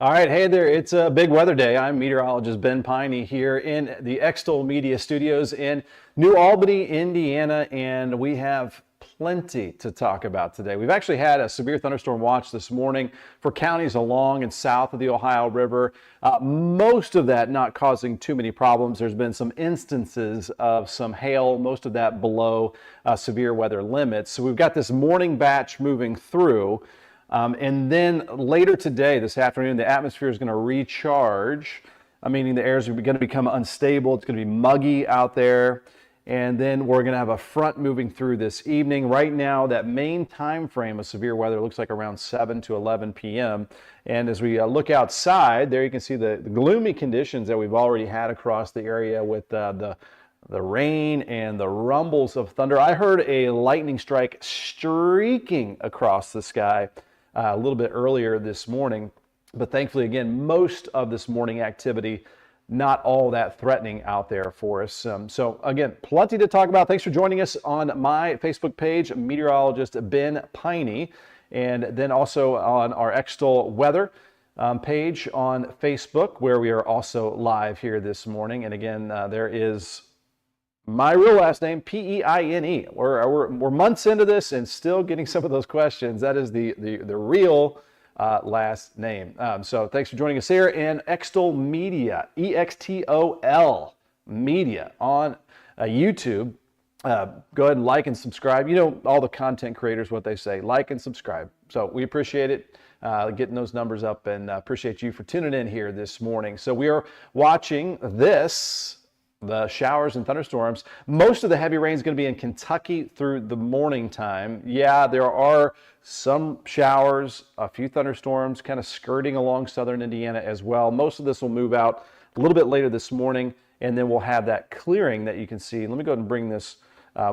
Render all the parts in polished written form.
All right, hey there. It's a big weather day. I'm meteorologist Ben Peine here in the Extol Media Studios in New Albany, Indiana, and we have plenty to talk about today. We've actually had a severe thunderstorm watch this morning for counties along and south of the Ohio River. Most of that not causing too many problems. There's been some instances of some hail, most of that below severe weather limits. So we've got this morning batch moving through. And then later today, this afternoon, the atmosphere is going to recharge, meaning the air is going to become unstable. It's going to be muggy out there. And then we're going to have a front moving through this evening. Right now, that main time frame of severe weather looks like around 7 to 11 p.m. And as we look outside, there you can see the gloomy conditions that we've already had across the area with the rain and the rumbles of thunder. I heard a lightning strike streaking across the sky a little bit earlier this morning, but thankfully, again, most of this morning activity not all that threatening out there for us. So again, plenty to talk about. Thanks for joining us on my Facebook page, Meteorologist Ben Peine, and then also on our Extol weather page on Facebook, where we are also live here this morning. And again, there is my real last name, Peine. We're months into this and still getting some of those questions. That is the real last name. So thanks for joining us here in Extol Media, Extol Media on YouTube. Go ahead and like and subscribe. You know, all the content creators, what they say, like and subscribe. So we appreciate it, getting those numbers up, and appreciate you for tuning in here this morning. So we are watching the showers and thunderstorms. Most of the heavy rain is going to be in Kentucky through the morning time. Yeah, there are some showers, a few thunderstorms kind of skirting along southern Indiana as well. Most of this will move out a little bit later this morning, and then we'll have that clearing that you can see. Let me go ahead and bring this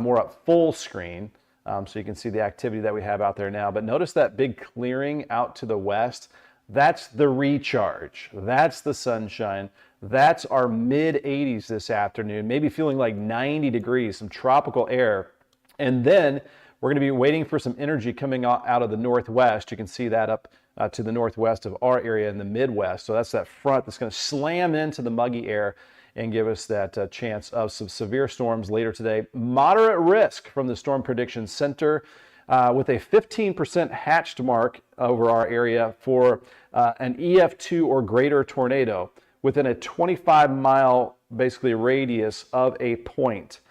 more up full screen so you can see the activity that we have out there now. But notice that big clearing out to the west. That's the recharge. That's the sunshine. That's our mid 80s this afternoon, maybe feeling like 90 degrees, some tropical air. And then we're going to be waiting for some energy coming out of the northwest. You can see that up to the northwest of our area in the Midwest. So that's that front that's going to slam into the muggy air and give us that chance of some severe storms later today. Moderate risk from the Storm Prediction Center with a 15% hatched mark over our area for an EF2 or greater tornado within a 25-mile basically radius of a point.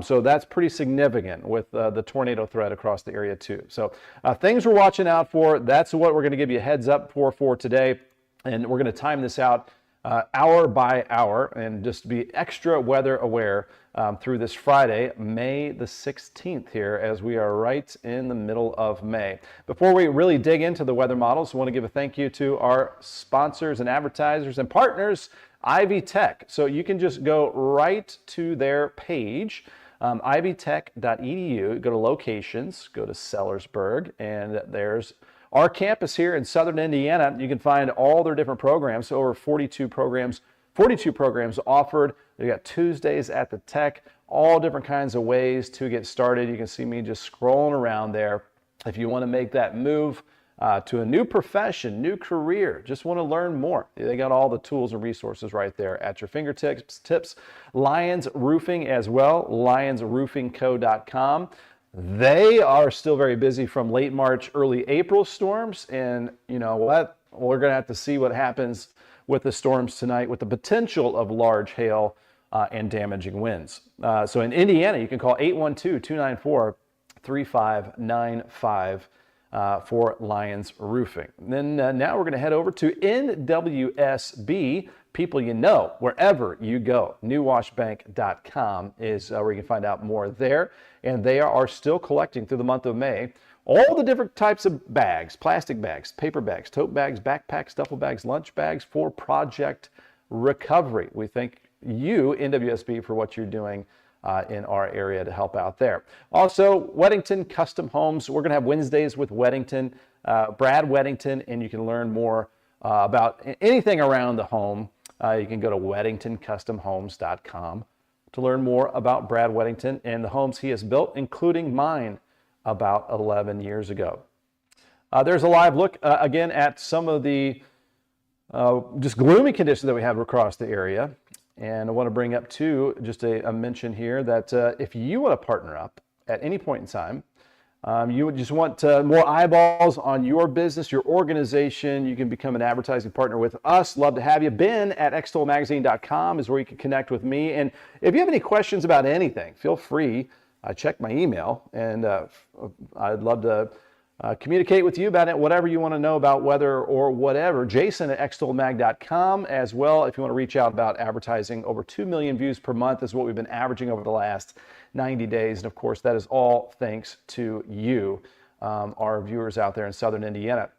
So that's pretty significant with the tornado threat across the area too. So things we're watching out for. That's what we're going to give you a heads up for today. And we're going to time this out hour by hour and just be extra weather aware through this Friday, May the 16th here, as we are right in the middle of May. Before we really dig into the weather models, I want to give a thank you to our sponsors and advertisers and partners, Ivy Tech. So you can just go right to their page, ivytech.edu, go to locations, go to Sellersburg, and there's our campus here in southern Indiana. You can find all their different programs, over 42 programs offered. They got Tuesdays at the Tech, all different kinds of ways to get started. You can see me just scrolling around there. If you want to make that move to a new profession, new career, just want to learn more, they got all the tools and resources right there at your fingertips. Lions Roofing as well, lionsroofingco.com. They are still very busy from late March, early April storms. And you know what? We're going to have to see what happens with the storms tonight with the potential of large hail and damaging winds. So in Indiana, you can call 812-294-3595 for Lions Roofing. And then now we're going to head over to NWSB, people you know, wherever you go. NewWashBank.com is where you can find out more there. And they are still collecting through the month of May all the different types of bags, plastic bags, paper bags, tote bags, backpacks, duffel bags, lunch bags for project recovery. We thank you, NWSB, for what you're doing in our area to help out there. Also, Weddington Custom Homes. We're going to have Wednesdays with Weddington, Brad Weddington, and you can learn more about anything around the home. You can go to weddingtoncustomhomes.com to learn more about Brad Weddington and the homes he has built, including mine about 11 years ago. There's a live look again at some of the Just gloomy conditions that we have across the area. And I want to bring up too, just a mention here that if you want to partner up at any point in time, you would just want more eyeballs on your business, your organization, you can become an advertising partner with us. Love to have you. Ben at extolmagazine.com is where you can connect with me. And if you have any questions about anything, feel free. I check my email, and I'd love to communicate with you about it, whatever you want to know about weather or whatever. Jason at extolmag.com as well. If you want to reach out about advertising, over 2 million views per month is what we've been averaging over the last 90 days. And of course, that is all thanks to you, our viewers out there in Southern Indiana.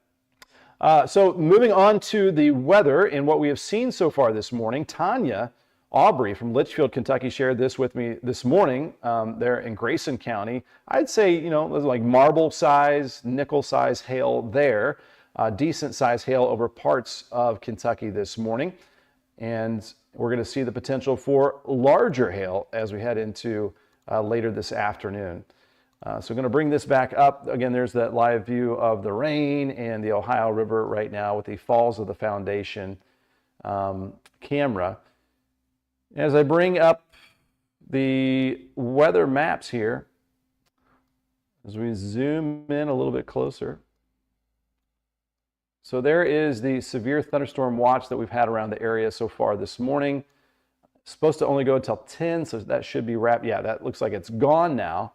So moving on to the weather and what we have seen so far this morning, Tanya Aubrey from Litchfield, Kentucky shared this with me this morning. There in Grayson County. I'd say, you know, like marble size, nickel size hail there. Decent size hail over parts of Kentucky this morning. And we're going to see the potential for larger hail as we head into later this afternoon. So I'm going to bring this back up. Again, there's that live view of the rain and the Ohio River right now with the Falls of the Foundation camera. As I bring up the weather maps here, as we zoom in a little bit closer. So there is the severe thunderstorm watch that we've had around the area so far this morning. It's supposed to only go until 10, so that should be wrapped. Yeah, that looks like it's gone now.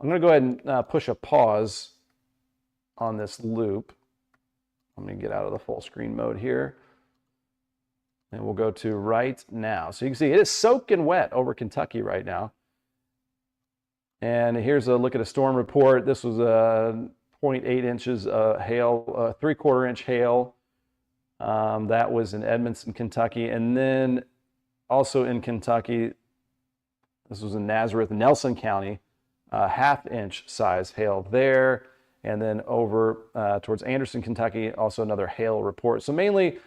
I'm going to go ahead and push a pause on this loop. I'm going to get out of the full screen mode here. And we'll go to right now. So you can see it is soaking wet over Kentucky right now. And here's a look at a storm report. This was 0.8 inches of hail, 3/4 inch hail. That was in Edmondson, Kentucky. And then also in Kentucky, this was in Nazareth, Nelson County, 1/2 inch size hail there. And then over towards Anderson, Kentucky, also another hail report. So mainly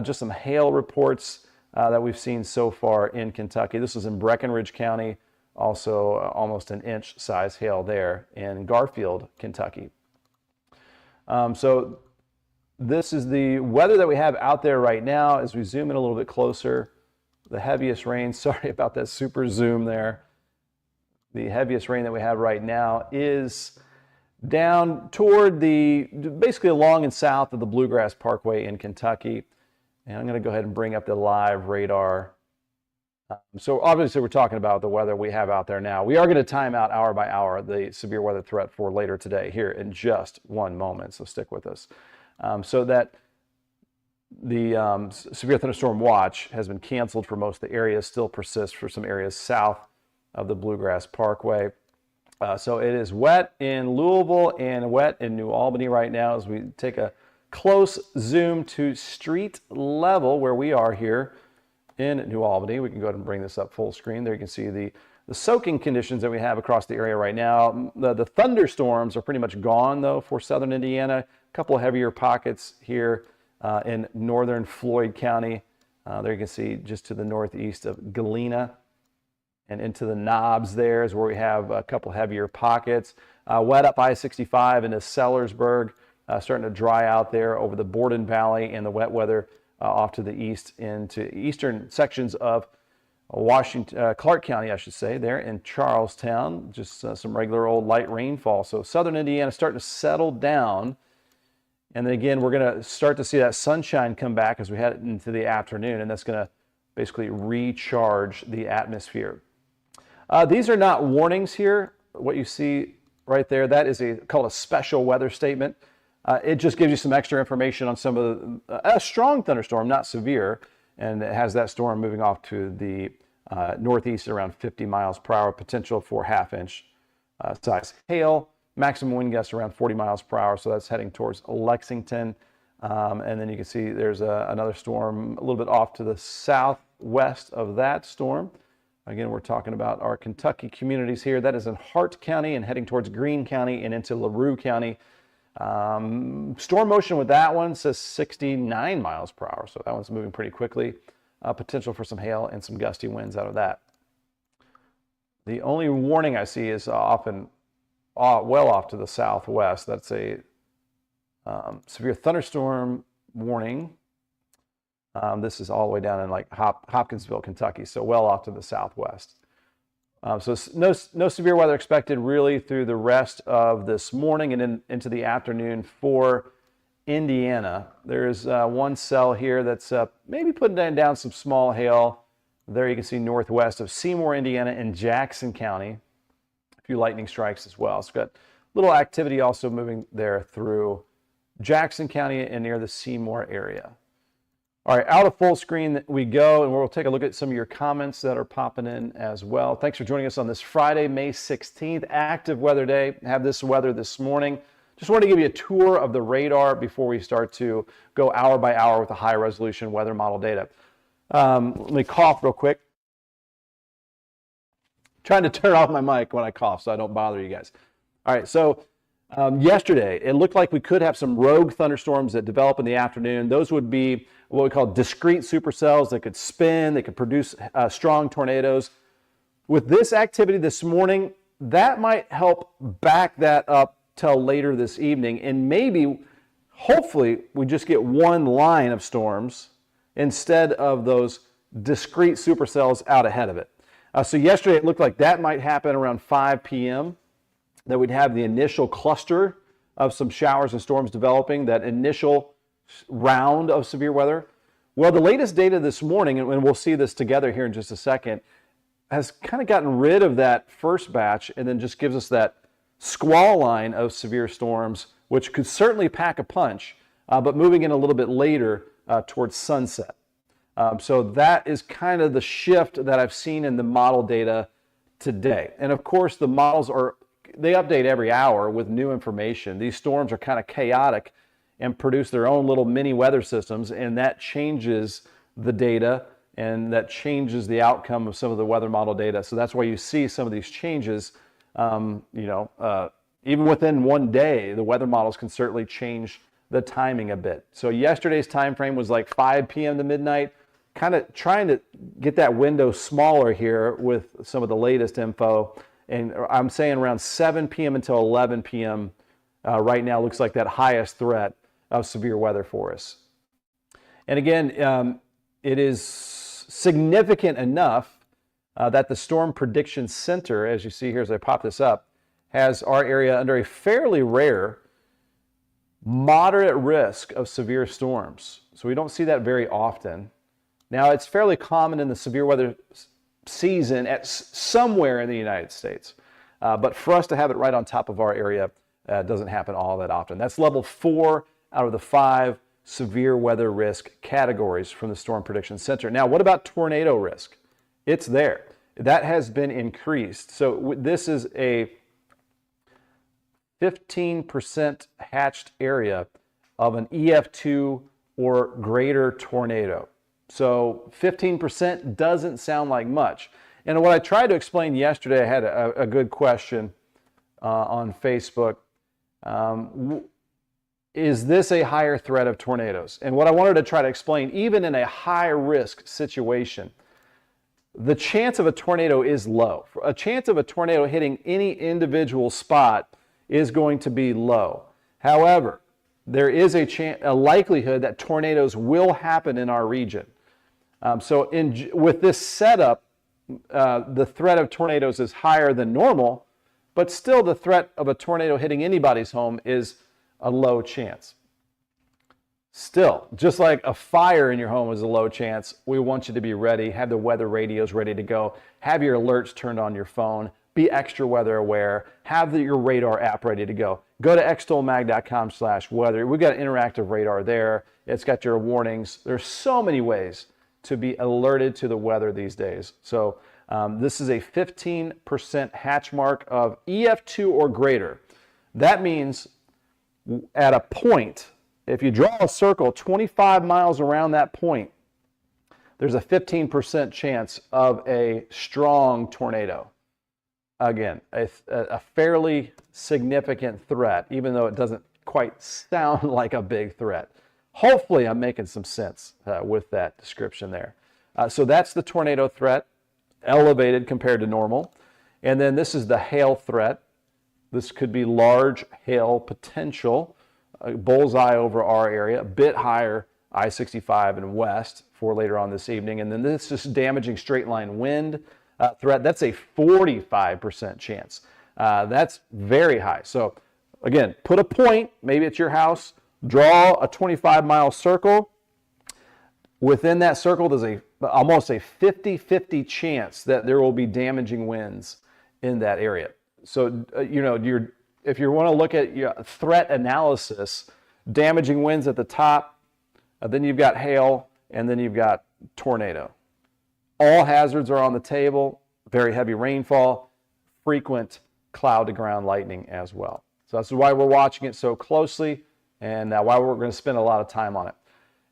just some hail reports that we've seen so far in Kentucky. This was in Breckinridge County, also almost an inch size hail there in Garfield, Kentucky. So this is the weather that we have out there right now. As we zoom in a little bit closer, the heaviest rain, sorry about that super zoom there. The heaviest rain that we have right now is down toward basically along and south of the Bluegrass Parkway in Kentucky. And I'm going to go ahead and bring up the live radar. So obviously we're talking about the weather we have out there now. We are going to time out hour by hour the severe weather threat for later today here in just one moment. So stick with us. So that the severe thunderstorm watch has been canceled for most of the areas, still persists for some areas south of the Bluegrass Parkway. So it is wet in Louisville and wet in New Albany right now as we take a close zoom to street level where we are here in New Albany. We can go ahead and bring this up full screen. There you can see the soaking conditions that we have across the area right now. The thunderstorms are pretty much gone though for southern Indiana. A couple of heavier pockets here in northern Floyd County. There you can see just to the northeast of Galena and into the Knobs there is where we have a couple heavier pockets. Wet up I-65 into Sellersburg. Starting to dry out there over the Borden Valley and the wet weather off to the east into eastern sections of Washington, Clark County, I should say, there in Charlestown. Just some regular old light rainfall. So southern Indiana starting to settle down. And then again, we're going to start to see that sunshine come back as we head into the afternoon, and that's going to basically recharge the atmosphere. These are not warnings here. What you see right there, that is called a special weather statement. It just gives you some extra information on some of a strong thunderstorm, not severe, and it has that storm moving off to the northeast at around 50 miles per hour, potential for 1/2 inch size hail, maximum wind gusts around 40 miles per hour, so that's heading towards Lexington. And then you can see there's another storm a little bit off to the southwest of that storm. Again, we're talking about our Kentucky communities here. That is in Hart County and heading towards Greene County and into LaRue County. Storm motion with that one says 69 miles per hour, so that one's moving pretty quickly. Potential for some hail and some gusty winds out of that. The only warning I see is often well off to the southwest. That's a severe thunderstorm warning This is all the way down in like Hopkinsville, Kentucky, so well off to the southwest. So no severe weather expected really through the rest of this morning and into the afternoon for Indiana. There's one cell here that's maybe putting down some small hail. There you can see northwest of Seymour, Indiana, and Jackson County. A few lightning strikes as well. So we've got little activity also moving there through Jackson County and near the Seymour area. All right, out of full screen we go, and we'll take a look at some of your comments that are popping in as well. Thanks for joining us on this Friday, May 16th, active weather day. Have this weather this morning. Just wanted to give you a tour of the radar before we start to go hour by hour with the high resolution weather model data. Let me cough real quick. Trying to turn off my mic when I cough so I don't bother you guys. All right, so yesterday, it looked like we could have some rogue thunderstorms that develop in the afternoon. Those would be what we call discrete supercells that could spin, they could produce strong tornadoes. With this activity this morning, that might help back that up till later this evening, and maybe, hopefully, we just get one line of storms instead of those discrete supercells out ahead of it. So yesterday, it looked like that might happen around 5 p.m., that we'd have the initial cluster of some showers and storms developing, that initial round of severe weather. Well, the latest data this morning, and we'll see this together here in just a second, has kind of gotten rid of that first batch and then just gives us that squall line of severe storms, which could certainly pack a punch, but moving in a little bit later towards sunset. So that is kind of the shift that I've seen in the model data today. And of course, the models they update every hour with new information. These storms are kind of chaotic and produce their own little mini weather systems, and that changes the data and that changes the outcome of some of the weather model data. So that's why you see some of these changes. Even within one day, the weather models can certainly change the timing a bit. So yesterday's time frame was like 5 p.m. to midnight, kind of trying to get that window smaller here with some of the latest info. And I'm saying around 7 p.m. until 11 p.m. Right now looks like that highest threat of severe weather for us. And again, it is significant enough that the Storm Prediction Center, as you see here as I pop this up, has our area under a fairly rare, moderate risk of severe storms. So we don't see that very often. Now, it's fairly common in the severe weather season at somewhere in the United States. But for us to have it right on top of our area doesn't happen all that often. That's level 4 out of the 5 severe weather risk categories from the Storm Prediction Center. Now, what about tornado risk? It's there. That has been increased. So this is a 15% hatched area of an EF2 or greater tornado. So 15% doesn't sound like much. And what I tried to explain yesterday, I had a good question on Facebook. Is this a higher threat of tornadoes? And what I wanted to try to explain, even in a high risk situation, the chance of a tornado is low. A chance of a tornado hitting any individual spot is going to be low. However, there is a likelihood that tornadoes will happen in our region. With this setup, the threat of tornadoes is higher than normal, but still the threat of a tornado hitting anybody's home is a low chance. Still, just like a fire in your home is a low chance, we want you to be ready, have the weather radios ready to go, have your alerts turned on your phone, be extra weather aware, have your radar app ready to go. Go to extolmag.com/weather. We've got an interactive radar there. It's got your warnings. There's so many ways to be alerted to the weather these days. So this is a 15% hatch mark of EF2 or greater. That means at a point, if you draw a circle 25 miles around that point, there's a 15% chance of a strong tornado. Again, a fairly significant threat, even though it doesn't quite sound like a big threat. Hopefully I'm making some sense with that description there. So that's the tornado threat, elevated compared to normal. And then this is the hail threat. This could be large hail potential, bullseye over our area, a bit higher I-65 and west for later on this evening. And then this is damaging straight line wind threat. That's a 45% chance. That's very high. So again, put a point, maybe at your house, draw a 25-mile circle. Within that circle, there's almost a 50-50 chance that there will be damaging winds in that area. So, if you want to look at your threat analysis, damaging winds at the top, then you've got hail, and then you've got tornado. All hazards are on the table, very heavy rainfall, frequent cloud-to-ground lightning as well. So that's why we're watching it so closely and why we're going to spend a lot of time on it.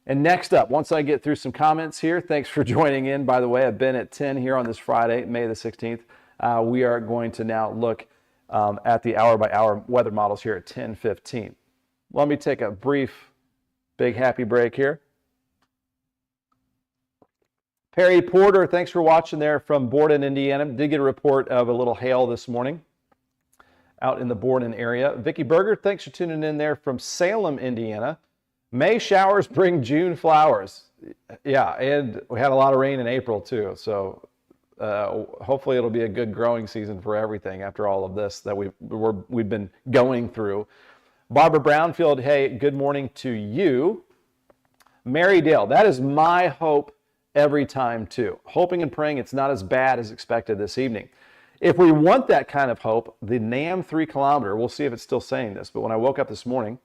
And next up, once I get through some comments here, thanks for joining in. By the way, I've been at 10 here on this Friday, May the 16th. We are going to now look at the hour-by-hour weather models here at 10:15. Let me take a brief, big happy break here. Perry Porter, thanks for watching there from Borden, Indiana. Did get a report of a little hail this morning out in the Borden area. Vicki Berger, thanks for tuning in there from Salem, Indiana. May showers bring June flowers. Yeah, and we had a lot of rain in April too. So hopefully it'll be a good growing season for everything after all of this that we've been going through. Barbara Brownfield, hey, good morning to you. Mary Dale, that is my hope every time too. Hoping and praying it's not as bad as expected this evening. If we want that kind of hope, the NAM 3 kilometer, we'll see if it's still saying this, but when I woke up this morning,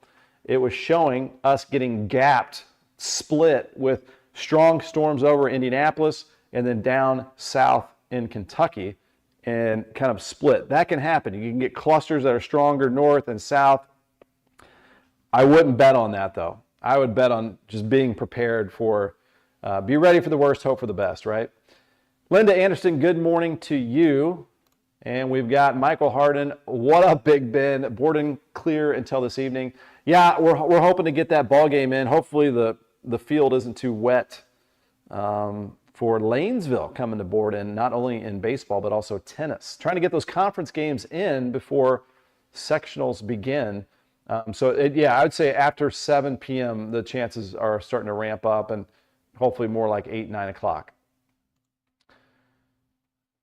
it was showing us getting gapped, split with strong storms over Indianapolis and then down south in Kentucky and kind of split. That can happen. You can get clusters that are stronger north and south. I wouldn't bet on that though. I would bet on just being prepared for, be ready for the worst, hope for the best, right? Linda Anderson, good morning to you. And we've got Michael Harden. What up, Big Ben? Borden clear until this evening. Yeah, we're hoping to get that ball game in. Hopefully the field isn't too wet for Lanesville coming to Borden, not only in baseball but also tennis. Trying to get those conference games in before sectionals begin. I would say after 7 p.m. the chances are starting to ramp up, and hopefully more like 8, 9 o'clock.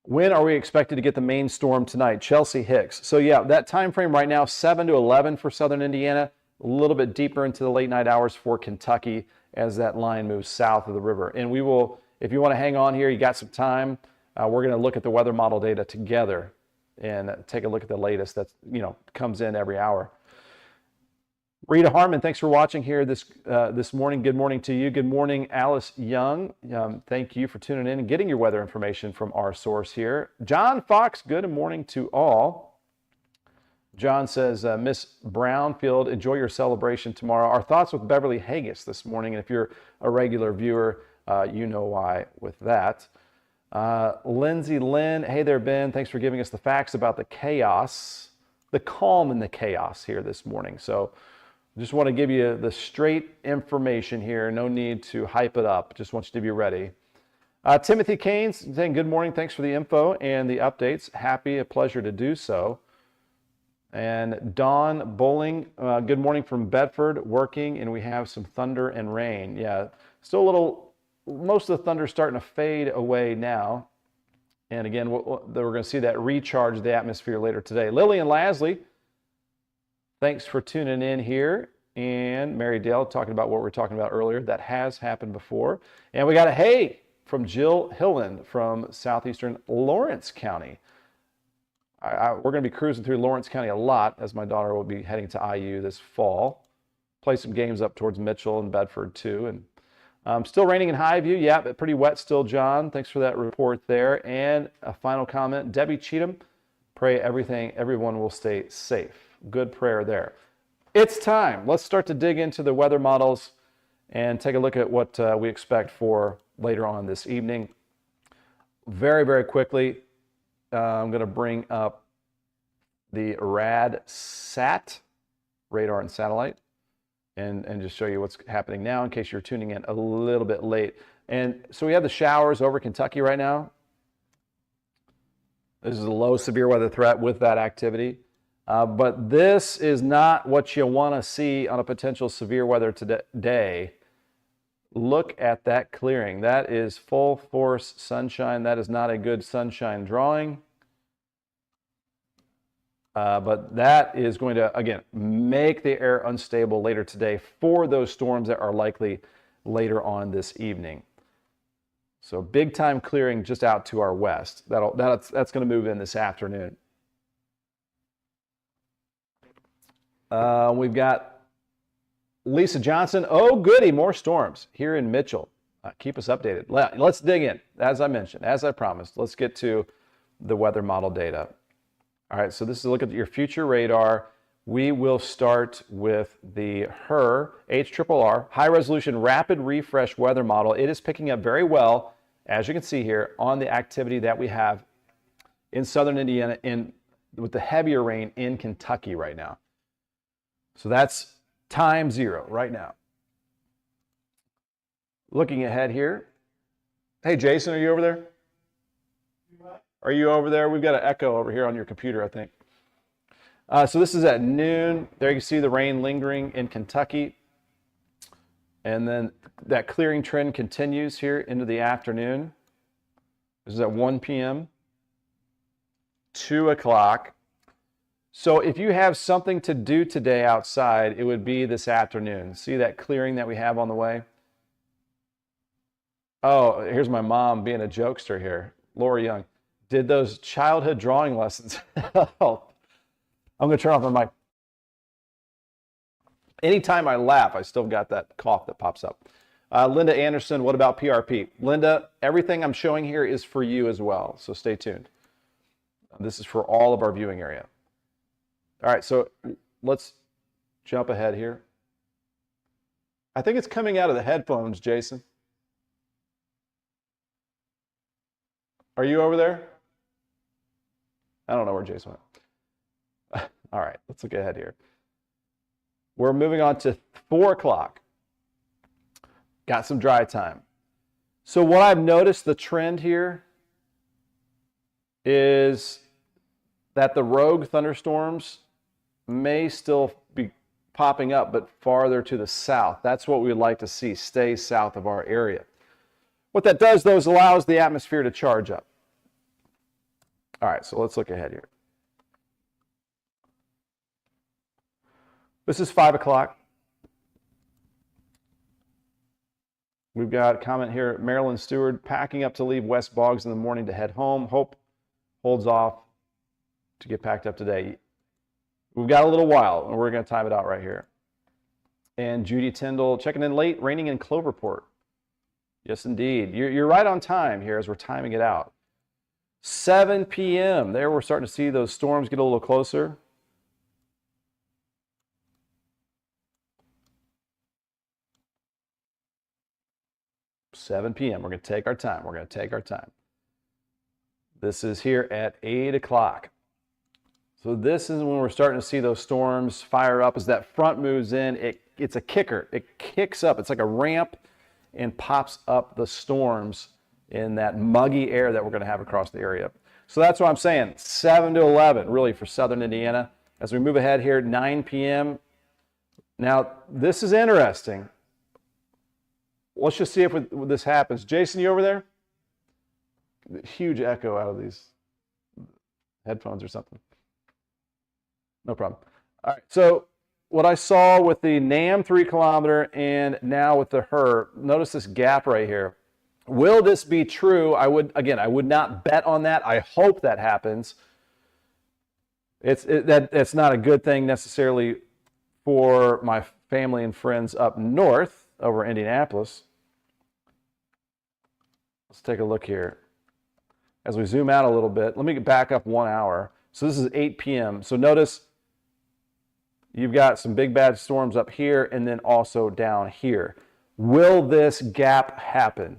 When are we expected to get the main storm tonight? Chelsea Hicks. So yeah, that time frame right now, 7 to 11 for southern Indiana, a little bit deeper into the late night hours for Kentucky as that line moves south of the river. And we will, if you want to hang on here, you got some time, we're going to look at the weather model data together and take a look at the latest that comes in every hour. Rita Harmon, thanks for watching here this morning. Good morning to you. Good morning, Alice Young. Thank you for tuning in and getting your weather information from our source here. John Fox, good morning to all. John says, Miss Brownfield, enjoy your celebration tomorrow. Our thoughts with Beverly Haggis this morning. And if you're a regular viewer, you know why with that. Lindsay Lynn, hey there, Ben. Thanks for giving us the facts about the chaos, the calm and the chaos here this morning. So just want to give you the straight information here. No need to hype it up. Just want you to be ready. Timothy Keynes saying good morning. Thanks for the info and the updates. A pleasure to do so. And Dawn Bowling, good morning from Bedford, working, and we have some thunder and rain. Yeah, still a little, most of the thunder starting to fade away now. And again, we're going to see that recharge the atmosphere later today. Lillian Lasley, thanks for tuning in here. And Mary Dale talking about what we were talking about earlier. That has happened before. And we got a hey from Jill Hilland from southeastern Lawrence County. We're going to be cruising through Lawrence County a lot as my daughter will be heading to IU this fall. Play some games up towards Mitchell and Bedford too. And still raining in Highview. Yeah, but pretty wet still, John. Thanks for that report there. And a final comment, Debbie Cheatham, pray everyone will stay safe. Good prayer there. It's time. Let's start to dig into the weather models and take a look at what we expect for later on this evening. Very, very quickly, I'm going to bring up the RADSAT, radar and satellite, and just show you what's happening now in case you're tuning in a little bit late. And so we have the showers over Kentucky right now. This is a low severe weather threat with that activity. But this is not what you want to see on a potential severe weather day Look at that clearing. That is full force sunshine. That is not a good sunshine drawing. But that is going to, again, make the air unstable later today for those storms that are likely later on this evening. So big time clearing just out to our west. That's going to move in this afternoon. We've got Lisa Johnson. Oh, goody, more storms here in Mitchell. Keep us updated. Let's dig in. As I mentioned, as I promised, let's get to the weather model data. All right, so this is a look at your future radar. We will start with the HRRR, High Resolution Rapid Refresh Weather Model. It is picking up very well, as you can see here, on the activity that we have in southern Indiana with the heavier rain in Kentucky right now. So that's time 0 right now. Looking ahead here. Hey, Jason, are you over there? Are you over there? We've got an echo over here on your computer, I think. So this is at noon. There you can see the rain lingering in Kentucky. And then that clearing trend continues here into the afternoon. This is at 1 p.m., 2 o'clock. So if you have something to do today outside, it would be this afternoon. See that clearing that we have on the way? Oh, here's my mom being a jokester here. Laura Young. Did those childhood drawing lessons help? I'm going to turn off my mic. Anytime I laugh, I still got that cough that pops up. Linda Anderson, what about PRP? Linda, everything I'm showing here is for you as well, so stay tuned. This is for all of our viewing area. All right, so let's jump ahead here. I think it's coming out of the headphones, Jason. Are you over there? I don't know where Jason went. All right, let's look ahead here. We're moving on to 4 o'clock. Got some dry time. So what I've noticed, the trend here is that the rogue thunderstorms may still be popping up, but farther to the south. That's what we would like to see, stay south of our area. What that does, though, is allows the atmosphere to charge up. All right, so let's look ahead here. This is 5 o'clock. We've got a comment here, Marilyn Stewart, packing up to leave West Boggs in the morning to head home. Hope holds off to get packed up today. We've got a little while, and we're going to time it out right here. And Judy Tyndall checking in late, raining in Cloverport. Yes, indeed. You're right on time here as we're timing it out. 7 p.m. There we're starting to see those storms get a little closer. We're going to take our time. We're going to take our time. This is here at 8 o'clock. So this is when we're starting to see those storms fire up. As that front moves in, it's a kicker. It kicks up. It's like a ramp and pops up the storms in that muggy air that we're going to have across the area. So that's what I'm saying, 7 to 11, really, for southern Indiana. As we move ahead here, 9 p.m. Now, this is interesting. Let's just see if this happens. Jason, you over there? Huge echo out of these headphones or something. No problem. All right, so what I saw with the NAM 3 kilometer and now with the HRRR, notice this gap right here. Will this be true? I would not bet on that. I hope that happens. That's not a good thing necessarily for my family and friends up north over Indianapolis. Let's take a look here. As we zoom out a little bit, let me back up 1 hour. So this is 8 p.m. So notice you've got some big bad storms up here and then also down here. Will this gap happen?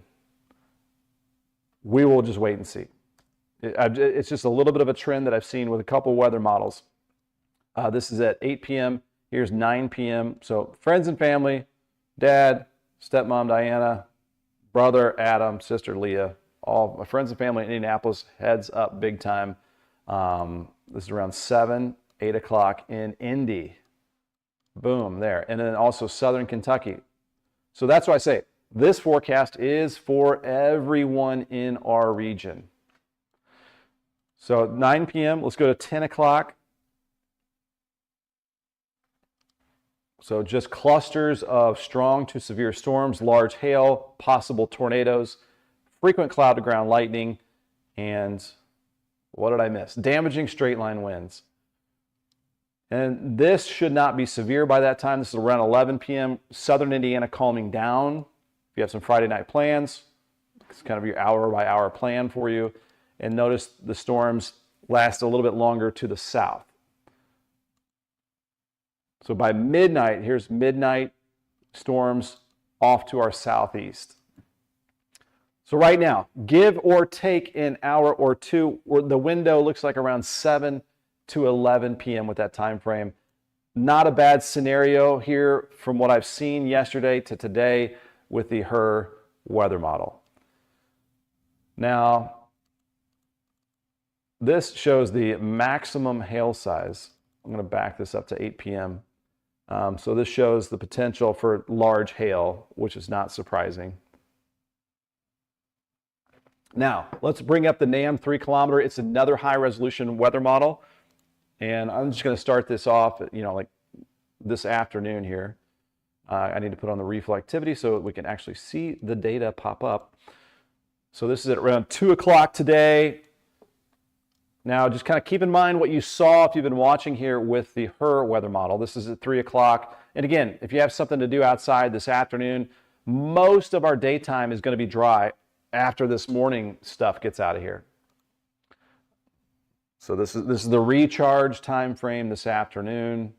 We will just wait and see. It's just a little bit of a trend that I've seen with a couple weather models. This is at 8 p.m. Here's 9 p.m. So friends and family, dad, stepmom Diana, brother Adam, sister Leah, all my friends and family in Indianapolis, heads up big time. This is around 7, 8 o'clock in Indy. Boom, there. And then also southern Kentucky. So that's why I say This forecast is for everyone in our region. So 9 p.m., let's go to 10 o'clock. So just clusters of strong to severe storms, large hail, possible tornadoes, frequent cloud to ground lightning, and what did I miss? Damaging straight line winds. And this should not be severe by that time. This is around 11 p.m. Southern Indiana calming down. If you have some Friday night plans, it's kind of your hour by hour plan for you. And notice the storms last a little bit longer to the south. So by midnight, here's midnight storms off to our southeast. So right now, give or take an hour or two, the window looks like around 7 to 11 p.m. with that time frame. Not a bad scenario here from what I've seen yesterday to today with the HRRR weather model. Now, this shows the maximum hail size. I'm going to back this up to 8 p.m. So this shows the potential for large hail, which is not surprising. Now, let's bring up the NAM 3 kilometer. It's another high resolution weather model. And I'm just going to start this off, like this afternoon here. I need to put on the reflectivity so we can actually see the data pop up. So this is at around 2 o'clock today. Now, just kind of keep in mind what you saw if you've been watching here with the HRRR weather model. This is at 3 o'clock. And again, if you have something to do outside this afternoon, most of our daytime is going to be dry after this morning stuff gets out of here. So this is the recharge time frame this afternoon.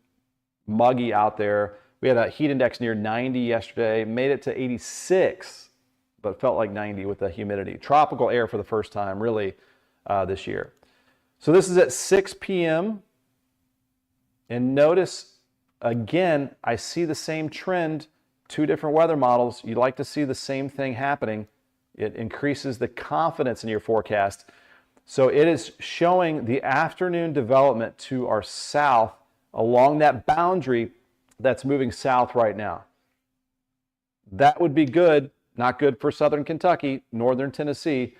Muggy out there. We had a heat index near 90 yesterday, made it to 86, but felt like 90 with the humidity. Tropical air for the first time really this year. So this is at 6 p.m. And notice, again, I see the same trend, 2 different weather models. You'd like to see the same thing happening. It increases the confidence in your forecast. So it is showing the afternoon development to our south along that boundary that's moving south right now. That would be good, not good for southern Kentucky, northern Tennessee,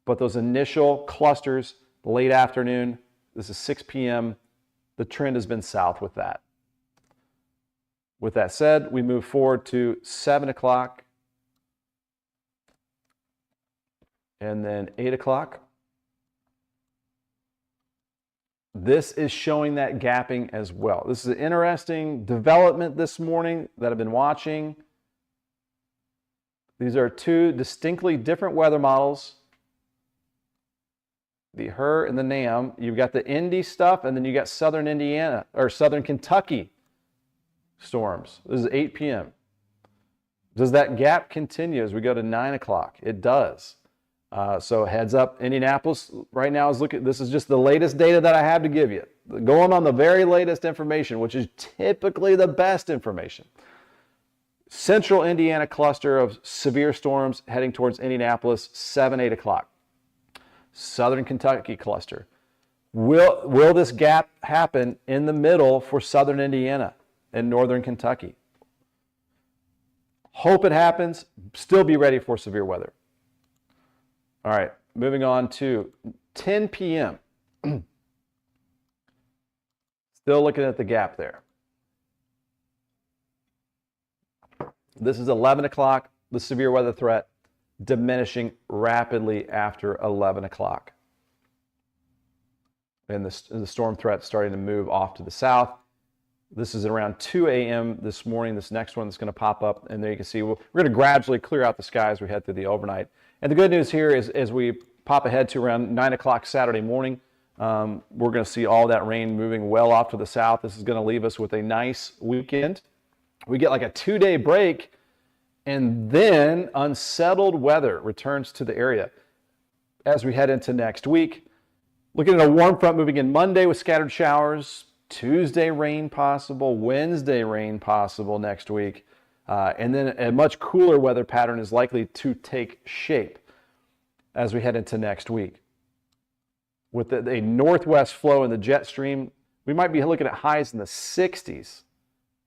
but those initial clusters, late afternoon, this is 6 p.m., the trend has been south with that. With that said, we move forward to 7 o'clock and then 8 o'clock. This is showing that gapping as well. This is an interesting development this morning that I've been watching. These are 2 distinctly different weather models. The HRRR and the NAM. You've got the Indy stuff, and then you got southern Indiana or southern Kentucky storms. This is 8 p.m. Does that gap continue as we go to 9 o'clock? It does. So heads up, Indianapolis right now is looking. This is just the latest data that I have to give you. Going on the very latest information, which is typically the best information. Central Indiana cluster of severe storms heading towards Indianapolis, 7, 8 o'clock. Southern Kentucky cluster. Will this gap happen in the middle for southern Indiana and northern Kentucky? Hope it happens. Still be ready for severe weather. All right, moving on to 10 p.m. Still looking at the gap there. This is 11 o'clock, the severe weather threat diminishing rapidly after 11 o'clock. And the storm threat starting to move off to the south. This is around 2 a.m. this morning, this next one that's going to pop up. And there you can see we're going to gradually clear out the sky as we head through the overnight. And the good news here is as we pop ahead to around 9 o'clock Saturday morning, we're going to see all that rain moving well off to the south. This is going to leave us with a nice weekend. We get like a 2-day break, and then unsettled weather returns to the area as we head into next week. Looking at a warm front moving in Monday with scattered showers, Tuesday rain possible, Wednesday rain possible next week, and then a much cooler weather pattern is likely to take shape as we head into next week. With a northwest flow in the jet stream, we might be looking at highs in the 60s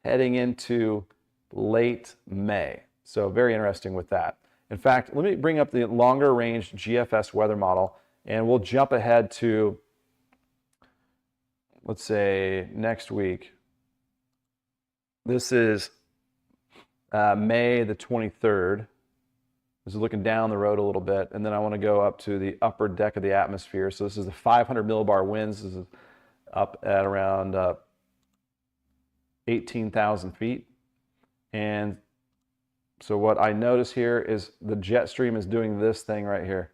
heading into late May. So very interesting with that. In fact, let me bring up the longer range GFS weather model, and we'll jump ahead to, let's say, next week. This is May the 23rd. This is looking down the road a little bit, and then I want to go up to the upper deck of the atmosphere. So this is the 500 millibar winds. This is up at around 18,000 feet. And so what I notice here is the jet stream is doing this thing right here,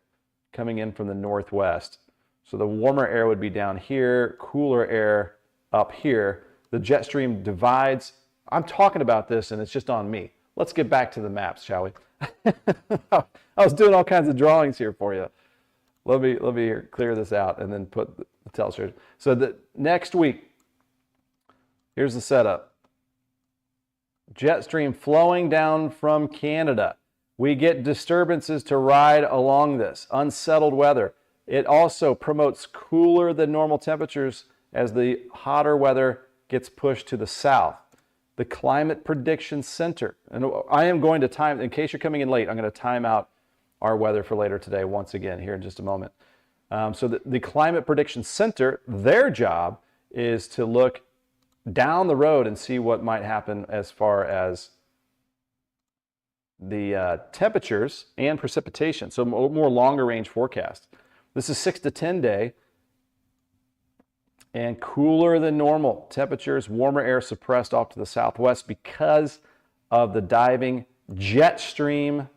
coming in from the northwest. So the warmer air would be down here, cooler air up here. The jet stream divides. I'm talking about this and it's just on me. Let's get back to the maps, shall we? I was doing all kinds of drawings here for you. Let me clear this out and then put the telescope. So the next week, here's the setup. Jet stream flowing down from Canada. We get disturbances to ride along this, unsettled weather. It also promotes cooler than normal temperatures as the hotter weather gets pushed to the south. The Climate Prediction Center, and I am going to time, in case you're coming in late, I'm going to time out our weather for later today once again here in just a moment. So the Climate Prediction Center, their job is to look down the road and see what might happen as far as the temperatures and precipitation, so more longer range forecast. This is 6 to 10 day and cooler than normal temperatures, warmer air suppressed off to the southwest because of the diving jet stream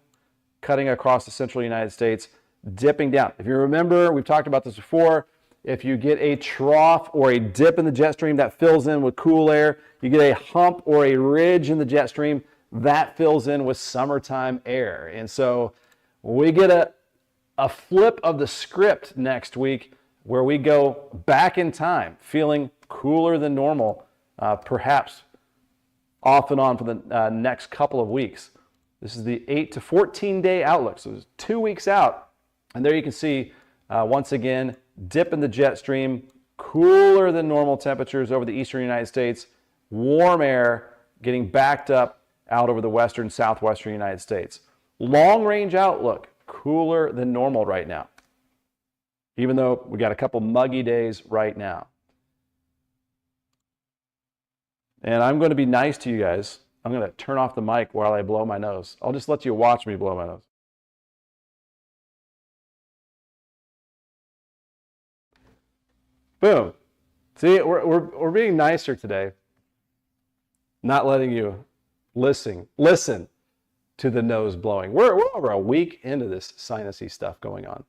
cutting across the central United States, dipping down. If you remember, we've talked about this before. If you get a trough or a dip in the jet stream, that fills in with cool air. You get a hump or a ridge in the jet stream, that fills in with summertime air. And so we get a flip of the script next week where we go back in time, feeling cooler than normal, perhaps off and on for the next couple of weeks. This is the 8 to 14 day outlook. So it's 2 weeks out. And there you can see, once again, dip in the jet stream, cooler than normal temperatures over the eastern United States, warm air getting backed up out over the western, southwestern United States. Long range outlook, cooler than normal right now, even though we got a couple muggy days right now. And I'm going to be nice to you guys. I'm going to turn off the mic while I blow my nose. I'll just let you watch me blow my nose. Boom. See, we're being nicer today. Not letting you listen to the nose blowing. We're over a week into this sinusy stuff going on.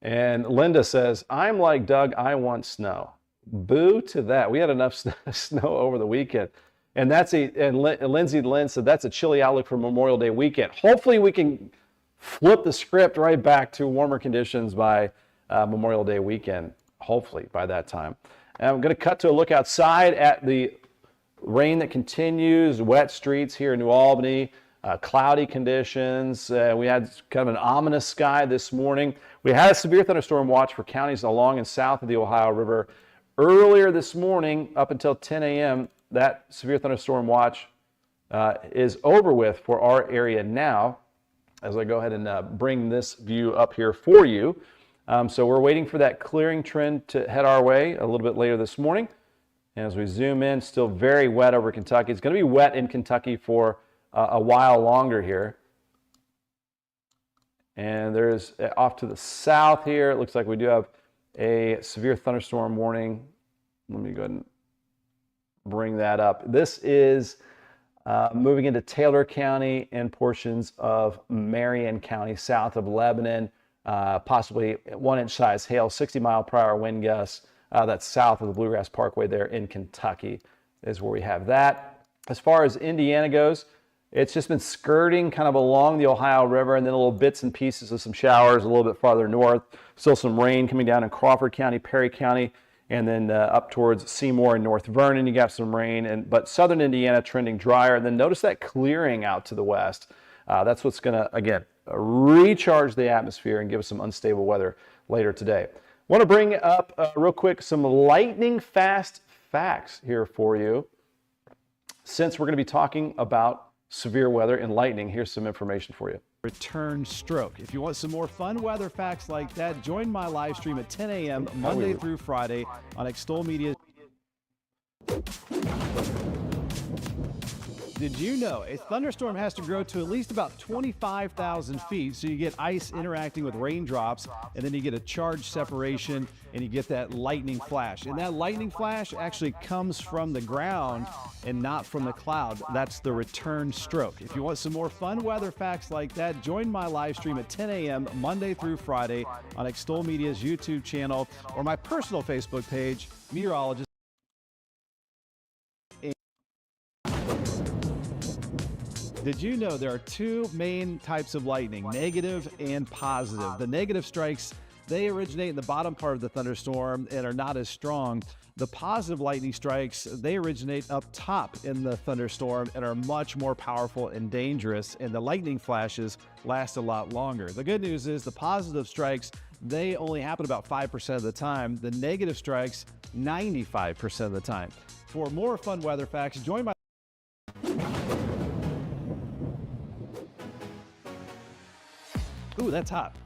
And Linda says, I'm like Doug, I want snow. Boo to that. We had enough snow over the weekend. And Lindsay Lynn said that's a chilly outlook for Memorial Day weekend. Hopefully we can flip the script right back to warmer conditions by Memorial Day weekend, hopefully by that time. And I'm going to cut to a look outside at the rain that continues, wet streets here in New Albany, cloudy conditions. We had kind of an ominous sky this morning. We had a severe thunderstorm watch for counties along and south of the Ohio River. Earlier this morning, up until 10 a.m., that severe thunderstorm watch is over with for our area now, as I go ahead and bring this view up here for you. So we're waiting for that clearing trend to head our way a little bit later this morning. And as we zoom in, still very wet over Kentucky. It's going to be wet in Kentucky for a while longer here. And there's off to the south here, it looks like we do have a severe thunderstorm warning. Let me go ahead and bring that up. This is moving into Taylor County and portions of Marion County, south of Lebanon. Possibly 1-inch size hail, 60-mile-per-hour wind gusts. That's south of the Bluegrass Parkway there in Kentucky is where we have that. As far as Indiana goes, it's just been skirting kind of along the Ohio River, and then little bits and pieces of some showers a little bit farther north. Still some rain coming down in Crawford County, Perry County, and then up towards Seymour and North Vernon, you got some rain. But southern Indiana trending drier. And then notice that clearing out to the west. That's what's going to, again, recharge the atmosphere and give us some unstable weather later today. I want to bring up real quick some lightning fast facts here for you. since we're going to be talking about severe weather and lightning, here's some information for you. Return stroke. If you want some more fun weather facts like that, join my live stream at 10 a.m. Monday through Friday on Extol Media. Did you know a thunderstorm has to grow to at least about 25,000 feet so you get ice interacting with raindrops, and then you get a charge separation and you get that lightning flash. And that lightning flash actually comes from the ground and not from the cloud. That's the return stroke. If you want some more fun weather facts like that, join my live stream at 10 a.m. Monday through Friday on Extol Media's YouTube channel or my personal Facebook page, Meteorologist. Did you know there are two main types of lightning, negative and positive? The negative strikes, they originate in the bottom part of the thunderstorm and are not as strong. The positive lightning strikes, they originate up top in the thunderstorm and are much more powerful and dangerous, and the lightning flashes last a lot longer. The good news is the positive strikes, they only happen about 5% of the time. The negative strikes, 95% of the time. For more fun weather facts, join my... Ooh, that's hot.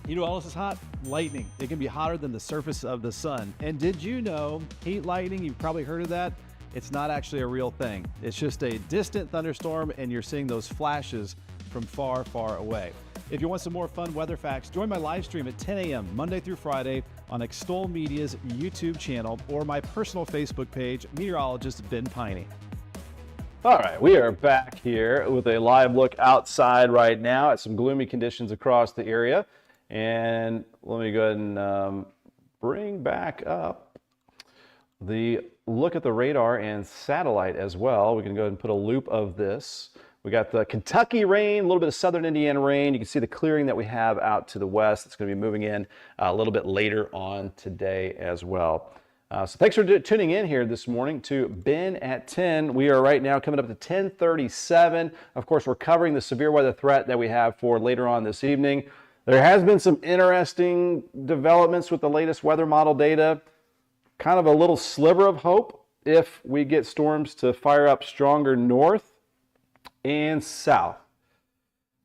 You know what else is hot? Lightning. It can be hotter than the surface of the sun. And did you know heat lightning, you've probably heard of that, it's not actually a real thing. It's just a distant thunderstorm and you're seeing those flashes from far, far away. If you want some more fun weather facts, join my live stream at 10 a.m. Monday through Friday on Extol Media's YouTube channel or my personal Facebook page, Meteorologist Ben Peine. All right, we are back here with a live look outside right now at some gloomy conditions across the area. And let me go ahead and bring back up the look at the radar and satellite as well. We can go ahead and put a loop of this. We got the Kentucky rain, a little bit of southern Indiana rain. You can see the clearing that we have out to the west. It's going to be moving in a little bit later on today as well. So thanks for tuning in here this morning to Ben at 10. We are right now coming up to 10:37. Of course, we're covering the severe weather threat that we have for later on this evening. There has been some interesting developments with the latest weather model data. Kind of a little sliver of hope if we get storms to fire up stronger north and south.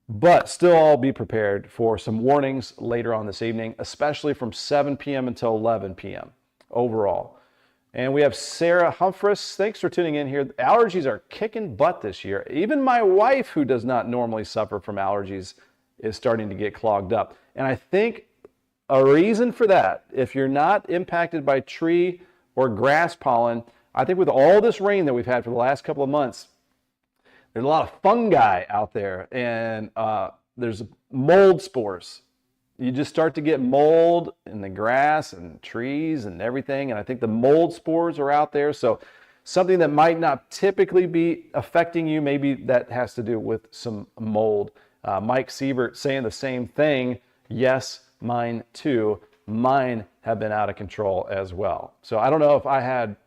But still, I'll be prepared for some warnings later on this evening, especially from 7 p.m. until 11 p.m. overall. And we have Sarah Humphreys. Thanks for tuning in here. Allergies are kicking butt this year. Even my wife, who does not normally suffer from allergies, is starting to get clogged up. And I think a reason for that, if you're not impacted by tree or grass pollen, I think with all this rain that we've had for the last couple of months, there's a lot of fungi out there, and there's mold spores. You just start to get mold in the grass and trees and everything. And I think the mold spores are out there. So something that might not typically be affecting you, maybe that has to do with some mold. Mike Siebert saying the same thing. Yes, mine too. Mine have been out of control as well. So I don't know if I had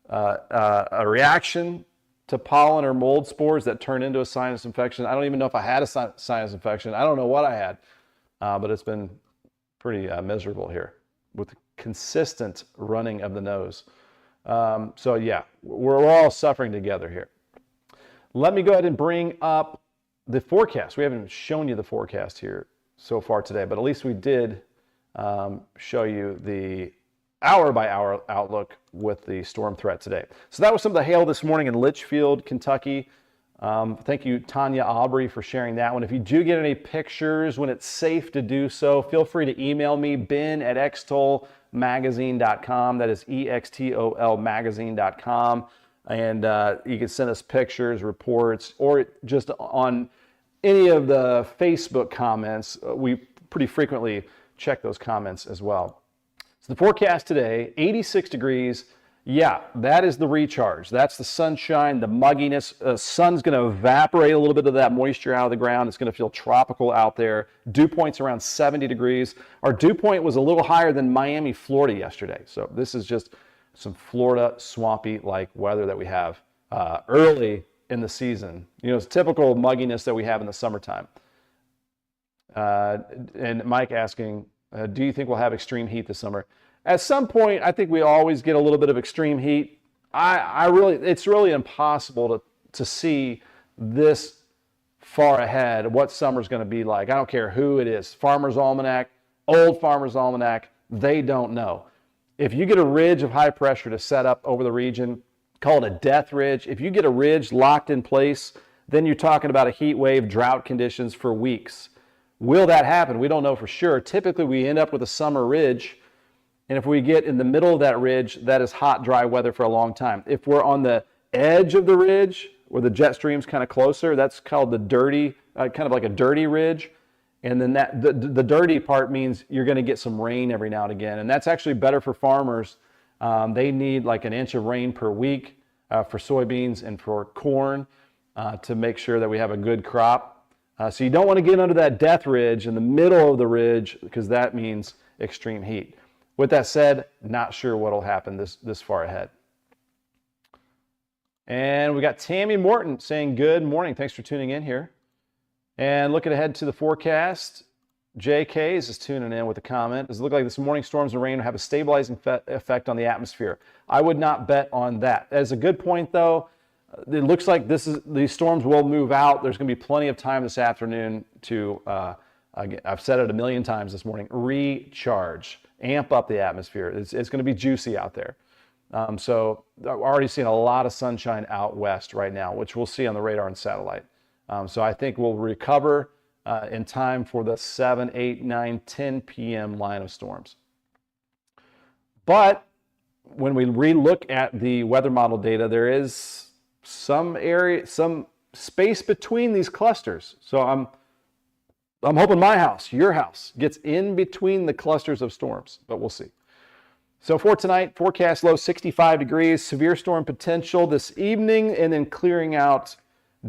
a reaction to pollen or mold spores that turned into a sinus infection. I don't even know if I had a sinus infection. I don't know what I had. But it's been pretty miserable here with consistent running of the nose. So yeah, we're all suffering together here. Let me go ahead and bring up the forecast. We haven't shown you the forecast here so far today, but at least we did show you the hour-by-hour outlook with the storm threat today. So that was some of the hail this morning in Litchfield, Kentucky. Thank you, Tanya Aubrey, for sharing that one. If you do get any pictures when it's safe to do so, feel free to email me, ben@extolmagazine.com. That is EXTOL magazine.com. And you can send us pictures, reports, or just on any of the Facebook comments. We pretty frequently check those comments as well. So the forecast today, 86 degrees. Yeah, that is the recharge. That's the sunshine, the mugginess. Sun's going to evaporate a little bit of that moisture out of the ground. It's going to feel tropical out there. Dew point's around 70 degrees. Our dew point was a little higher than Miami, Florida yesterday. So this is just some Florida swampy-like weather that we have early in the season. You know, it's typical mugginess that we have in the summertime. And Mike asking, do you think we'll have extreme heat this summer? At some point, I think we always get a little bit of extreme heat. It's really impossible to see this far ahead what summer's going to be like. I don't care who it is, Farmer's Almanac, old Farmer's Almanac, they don't know. If you get a ridge of high pressure to set up over the region, call it a death ridge. If you get a ridge locked in place, then you're talking about a heat wave, drought conditions for weeks. Will that happen? We don't know for sure. Typically, we end up with a summer ridge, and if we get in the middle of that ridge, that is hot, dry weather for a long time. If we're on the edge of the ridge, where the jet stream's kind of closer, that's called the dirty, kind of like a dirty ridge. And then the dirty part means you're going to get some rain every now and again, and that's actually better for farmers. They need like an inch of rain per week for soybeans and for corn to make sure that we have a good crop. So you don't want to get under that death ridge in the middle of the ridge, because that means extreme heat. With that said, not sure what will happen this far ahead. And we got Tammy Morton saying good morning. Thanks for tuning in here. And looking ahead to the forecast, JK is just tuning in with a comment. Does it look like this morning storms and rain will have a stabilizing effect on the atmosphere? I would not bet on that. That's a good point, though. It looks like these storms will move out. There's going to be plenty of time this afternoon to, I've said it a million times this morning, recharge, amp up the atmosphere. It's going to be juicy out there. So I'm already seeing a lot of sunshine out west right now, which we'll see on the radar and satellite. So I think we'll recover in time for the 7, 8, 9, 10 p.m. line of storms. But when we relook at the weather model data, there is some space between these clusters. So I'm hoping my house, your house, gets in between the clusters of storms, but we'll see. So for tonight, forecast low 65 degrees, severe storm potential this evening, and then clearing out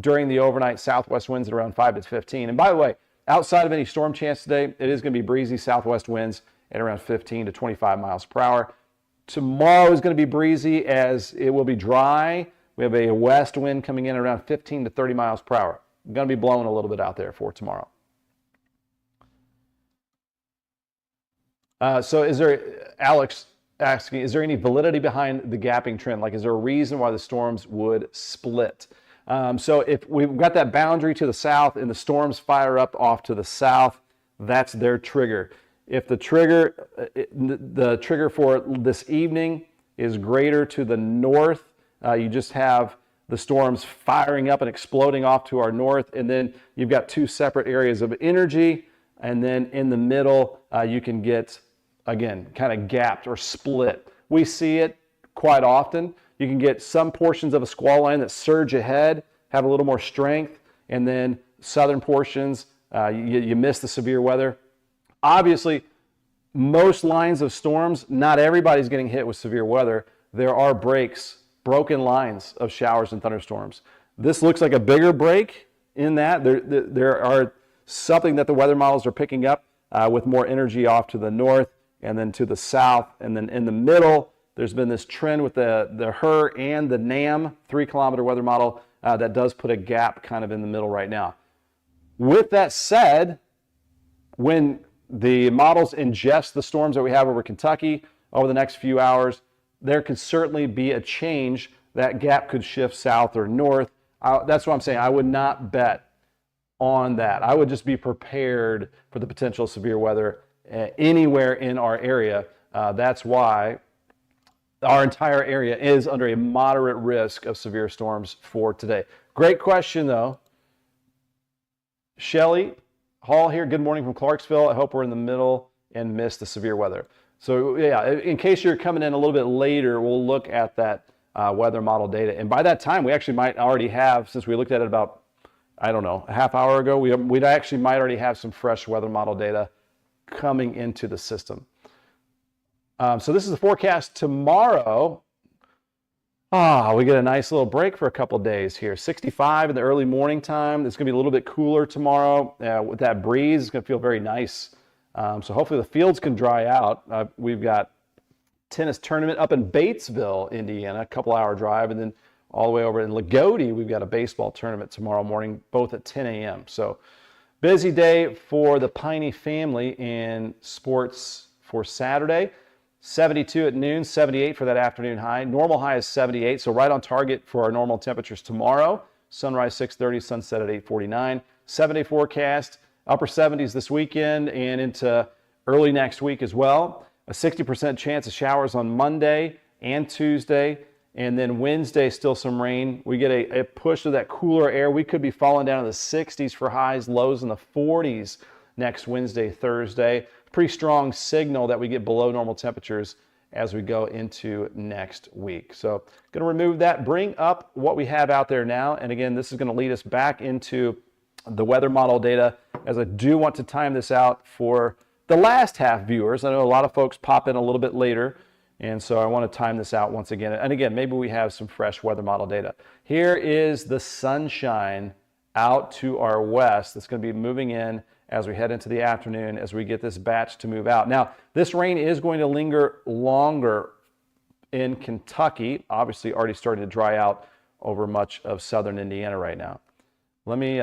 during the overnight, southwest winds at around 5 to 15. And by the way, outside of any storm chance today, it is going to be breezy southwest winds at around 15 to 25 miles per hour. Tomorrow is going to be breezy as it will be dry. We have a west wind coming in around 15 to 30 miles per hour. Going to be blowing a little bit out there for tomorrow. So is there, Alex asking, is there any validity behind the gapping trend? Like, is there a reason why the storms would split? So if we've got that boundary to the south and the storms fire up off to the south, that's their trigger. If the trigger for this evening is greater to the north, you just have the storms firing up and exploding off to our north, and then you've got two separate areas of energy, and then in the middle, you can get, again, kind of gapped or split. We see it quite often. You can get some portions of a squall line that surge ahead, have a little more strength, and then southern portions, you miss the severe weather. Obviously, most lines of storms, not everybody's getting hit with severe weather. There are broken lines of showers and thunderstorms. This looks like a bigger break in that. There are something that the weather models are picking up with more energy off to the north and then to the south. And then in the middle, there's been this trend with the HER and the NAM 3-kilometer weather model that does put a gap kind of in the middle right now. With that said, when the models ingest the storms that we have over Kentucky over the next few hours, there could certainly be a change. That gap could shift south or north. That's what I'm saying. I would not bet on that. I would just be prepared for the potential severe weather anywhere in our area. That's why our entire area is under a moderate risk of severe storms for today. Great question, though. Shelly Hall here, good morning from Clarksville. I hope we're in the middle and miss the severe weather. So yeah, in case you're coming in a little bit later, we'll look at that weather model data. And by that time, we actually might already have, since we looked at it about, I don't know, a half hour ago, we actually might already have some fresh weather model data coming into the system. So this is the forecast tomorrow. We get a nice little break for a couple days here. 65 in the early morning time. It's going to be a little bit cooler tomorrow. With that breeze, it's going to feel very nice. So hopefully the fields can dry out. We've got tennis tournament up in Batesville, Indiana, a couple-hour drive, and then all the way over in Lagodi, we've got a baseball tournament tomorrow morning, both at 10 a.m. So busy day for the Peine family in sports for Saturday. 72 at noon, 78 for that afternoon high. Normal high is 78, so right on target for our normal temperatures tomorrow. sunrise 6:30, sunset at 8:49. 7-day forecast, upper 70s this weekend and into early next week as well. A 60% chance of showers on Monday and Tuesday. And then Wednesday, still some rain. We get a push of that cooler air. We could be falling down to the 60s for highs, lows in the 40s next Wednesday, Thursday. Pretty strong signal that we get below normal temperatures as we go into next week. So going to remove that, bring up what we have out there now. And again, this is going to lead us back into the weather model data, as I do want to time this out for the last half viewers. I know a lot of folks pop in a little bit later, and so I want to time this out once again. And again, maybe we have some fresh weather model data. Here is the sunshine out to our west that's going to be moving in as we head into the afternoon, as we get this batch to move out. Now, this rain is going to linger longer in Kentucky, obviously already starting to dry out over much of southern Indiana right now. Let me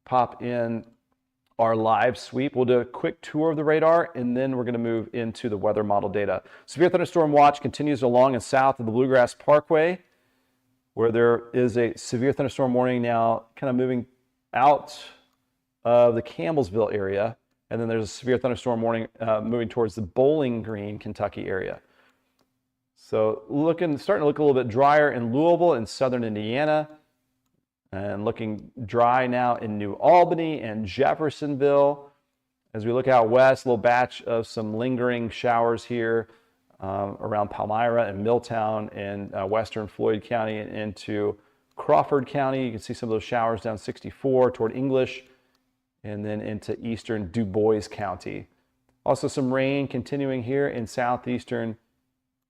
pop in our live sweep. We'll do a quick tour of the radar, and then we're going to move into the weather model data. Severe thunderstorm watch continues along and south of the Bluegrass Parkway, where there is a severe thunderstorm warning now kind of moving out of the Campbellsville area, and then there's a severe thunderstorm warning moving towards the Bowling Green, Kentucky area. So starting to look a little bit drier in Louisville and southern Indiana, and looking dry now in New Albany and Jeffersonville. As we look out west, a little batch of some lingering showers here around Palmyra and Milltown and western Floyd County and into Crawford County. You can see some of those showers down 64 toward English and then into eastern Du Bois County. Also some rain continuing here in southeastern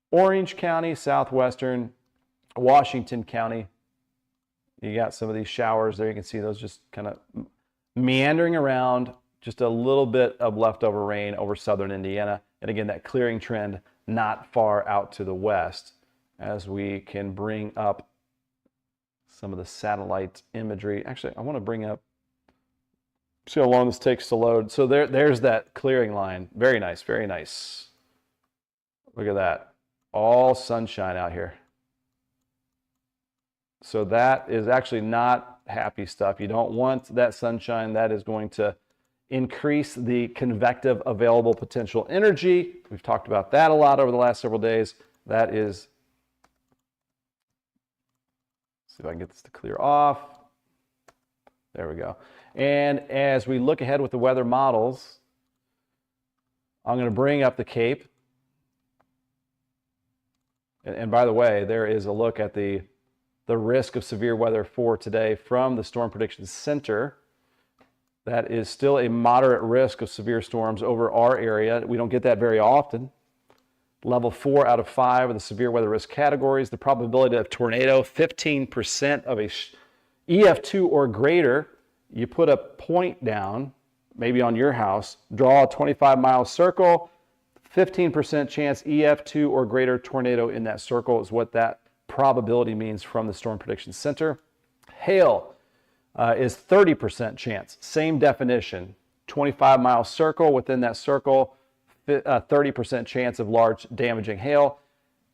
Orange County, southwestern Washington County. You got some of these showers there. You can see those just kind of meandering around, just a little bit of leftover rain over southern Indiana. And again, that clearing trend not far out to the west, as we can bring up some of the satellite imagery. Actually, I want to bring up, see how long this takes to load. So there's that clearing line. Very nice, very nice. Look at that. All sunshine out here. So that is actually not happy stuff. You don't want that sunshine. That is going to increase the convective available potential energy. We've talked about that a lot over the last several days. That is, see if I can get this to clear off. There we go. And as we look ahead with the weather models, I'm going to bring up the Cape. And by the way, there is a look at the risk of severe weather for today from the Storm Prediction Center. That is still a moderate risk of severe storms over our area. We don't get that very often. Level 4 out of 5 of the severe weather risk categories. The probability of tornado, 15% of a EF2 or greater. You put a point down, maybe on your house, draw a 25-mile circle, 15% chance EF2 or greater tornado in that circle is what that probability means from the Storm Prediction Center. Hail is 30% chance. Same definition. 25-mile circle. Within that circle, 30% chance of large damaging hail.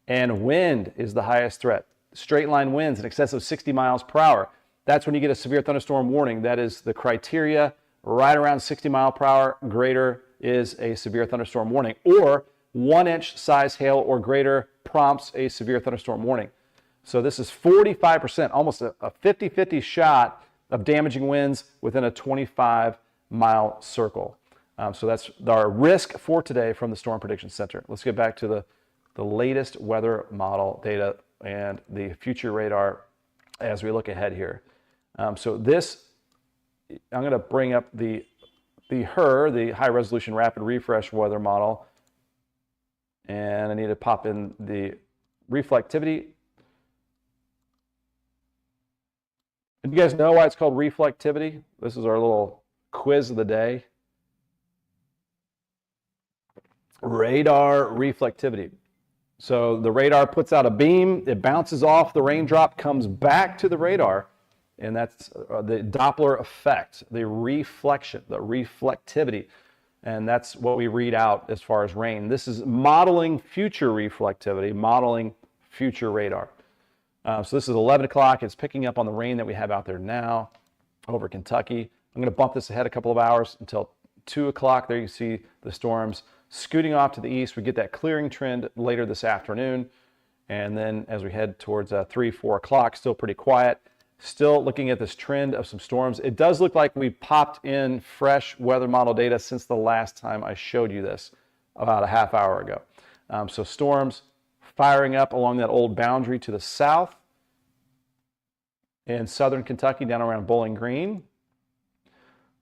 And wind is the highest threat. Straight line winds in excess of 60 miles per hour. That's when you get a severe thunderstorm warning. That is the criteria. Right around 60 mile per hour greater is a severe thunderstorm warning. Or 1-inch size hail or greater prompts a severe thunderstorm warning. So this is 45%, almost a 50-50 shot of damaging winds within a 25-mile circle. So that's our risk for today from the Storm Prediction Center. Let's get back to the latest weather model data and the future radar as we look ahead here. So this, I'm going to bring up the high resolution rapid refresh weather model. And I need to pop in the reflectivity. Do you guys know why it's called reflectivity? This is our little quiz of the day. Radar reflectivity. So the radar puts out a beam, it bounces off the raindrop, comes back to the radar, and that's the Doppler effect, the reflection, the reflectivity. And that's what we read out as far as rain. This is modeling future reflectivity, modeling future radar. So this is 11 o'clock. It's picking up on the rain that we have out there now over Kentucky. I'm going to bump this ahead a couple of hours until 2 o'clock. There you see the storms scooting off to the east. We get that clearing trend later this afternoon. And then as we head towards 3, 4 o'clock, still pretty quiet. Still looking at this trend of some storms. It does look like we popped in fresh weather model data since the last time I showed you this about a half hour ago. So storms firing up along that old boundary to the south in southern Kentucky down around Bowling Green.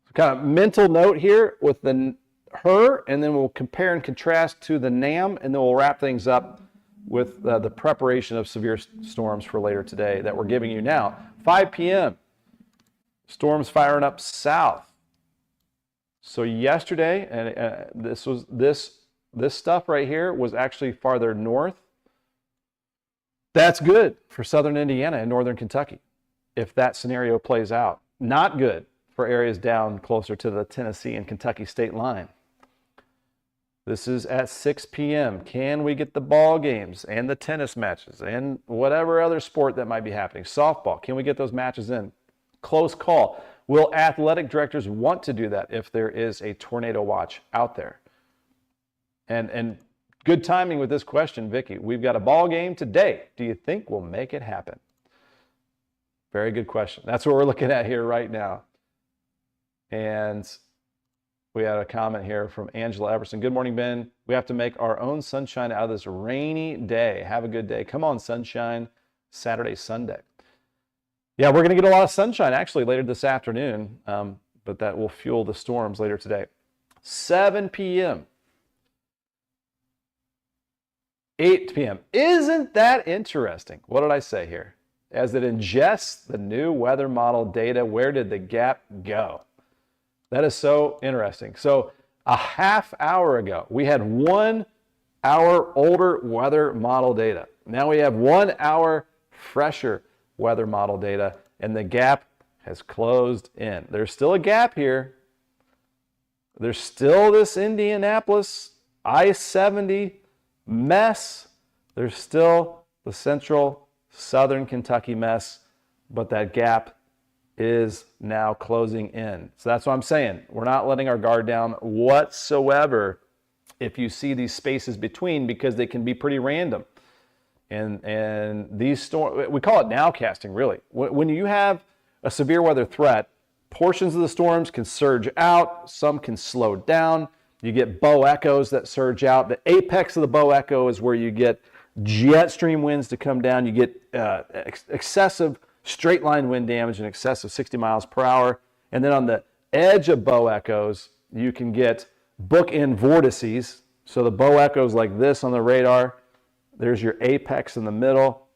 So kind of mental note here with the her, and then we'll compare and contrast to the NAM, and then we'll wrap things up with the preparation of severe storms for later today that we're giving you now. 5 p.m., storms firing up south. So yesterday, and this stuff right here was actually farther north. That's good for southern Indiana and northern Kentucky if that scenario plays out. Not good for areas down closer to the Tennessee and Kentucky state line. This is at 6 p.m. Can we get the ball games and the tennis matches and whatever other sport that might be happening? Softball, can we get those matches in? Close call. Will athletic directors want to do that if there is a tornado watch out there? And good timing with this question, Vicki. We've got a ball game today. Do you think we'll make it happen? Very good question. That's what we're looking at here right now. And we had a comment here from Angela Everson. Good morning, Ben. We have to make our own sunshine out of this rainy day. Have a good day. Come on, sunshine, Saturday, Sunday. Yeah, we're going to get a lot of sunshine actually later this afternoon, but that will fuel the storms later today. 7 p.m. 8 p.m. Isn't that interesting? What did I say here? As it ingests the new weather model data, where did the gap go? That is so interesting. So a half hour ago, we had 1 hour older weather model data. Now we have 1 hour fresher weather model data, and the gap has closed in. There's still a gap here. There's still this Indianapolis I-70 mess. There's still the central southern Kentucky mess, but that gap is now closing in. So that's what I'm saying. We're not letting our guard down whatsoever if you see these spaces between, because they can be pretty random. And these storms, we call it nowcasting, really. When you have a severe weather threat, portions of the storms can surge out, some can slow down. You get bow echoes that surge out. The apex of the bow echo is where you get jet stream winds to come down. You get excessive straight line wind damage in excess of 60 miles per hour. And then on the edge of bow echoes, you can get bookend vortices. So the bow echoes like this on the radar. There's your apex in the middle.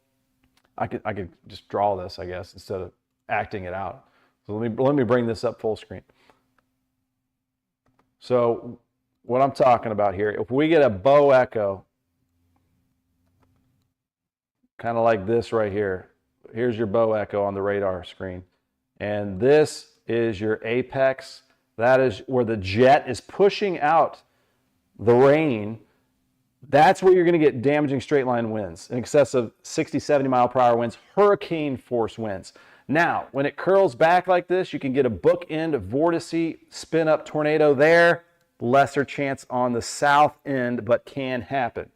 I could just draw this, I guess, instead of acting it out. So let me bring this up full screen. So what I'm talking about here, if we get a bow echo, kind of like this right here, here's your bow echo on the radar screen. And this is your apex. That is where the jet is pushing out the rain. That's where you're going to get damaging straight line winds in excess of 60, 70 mile per hour winds, hurricane force winds. Now, when it curls back like this, you can get a bookend vortice spin up tornado there. Lesser chance on the south end, but can happen.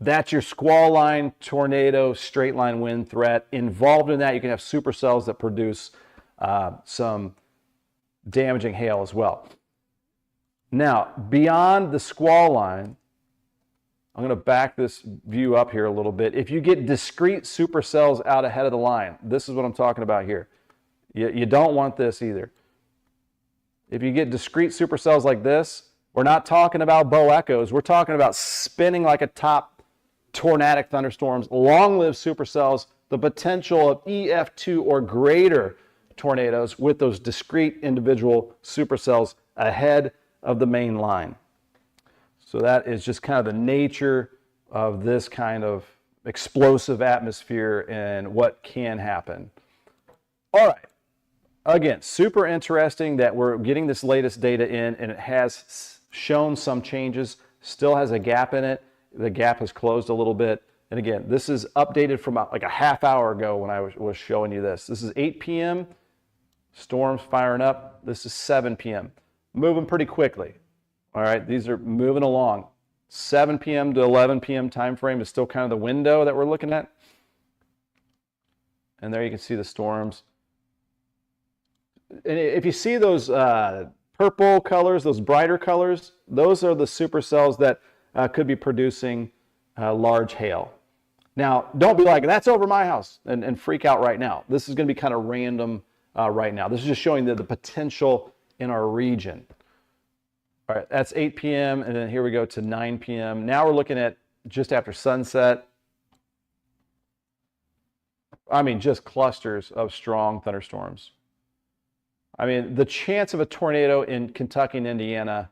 That's your squall line, tornado, straight line wind threat. Involved in that, you can have supercells that produce some damaging hail as well. Now, beyond the squall line, I'm going to back this view up here a little bit. If you get discrete supercells out ahead of the line, this is what I'm talking about here. You don't want this either. If you get discrete supercells like this, we're not talking about bow echoes. We're talking about spinning like a top tornadic thunderstorms, long-lived supercells, the potential of EF2 or greater tornadoes with those discrete individual supercells ahead of the main line. So that is just kind of the nature of this kind of explosive atmosphere and what can happen. All right. Again, super interesting that we're getting this latest data in, and it has shown some changes, still has a gap in it. The gap has closed a little bit, And again, this is updated from like a half hour ago when I was showing you this. This is 8 p.m. Storms firing up. This is 7 p.m. Moving pretty quickly. All right, these are moving along. 7 p.m. to 11 p.m. time frame is still kind of the window that we're looking at. And there you can see the storms. And if you see those purple colors, those brighter colors, those are the supercells that could be producing large hail. Now, don't be like, that's over my house, and freak out right now. This is going to be kind of random right now. This is just showing the potential in our region. All right, that's 8 p.m., and then here we go to 9 p.m. Now we're looking at just after sunset. I mean, just clusters of strong thunderstorms. I mean, the chance of a tornado in Kentucky and Indiana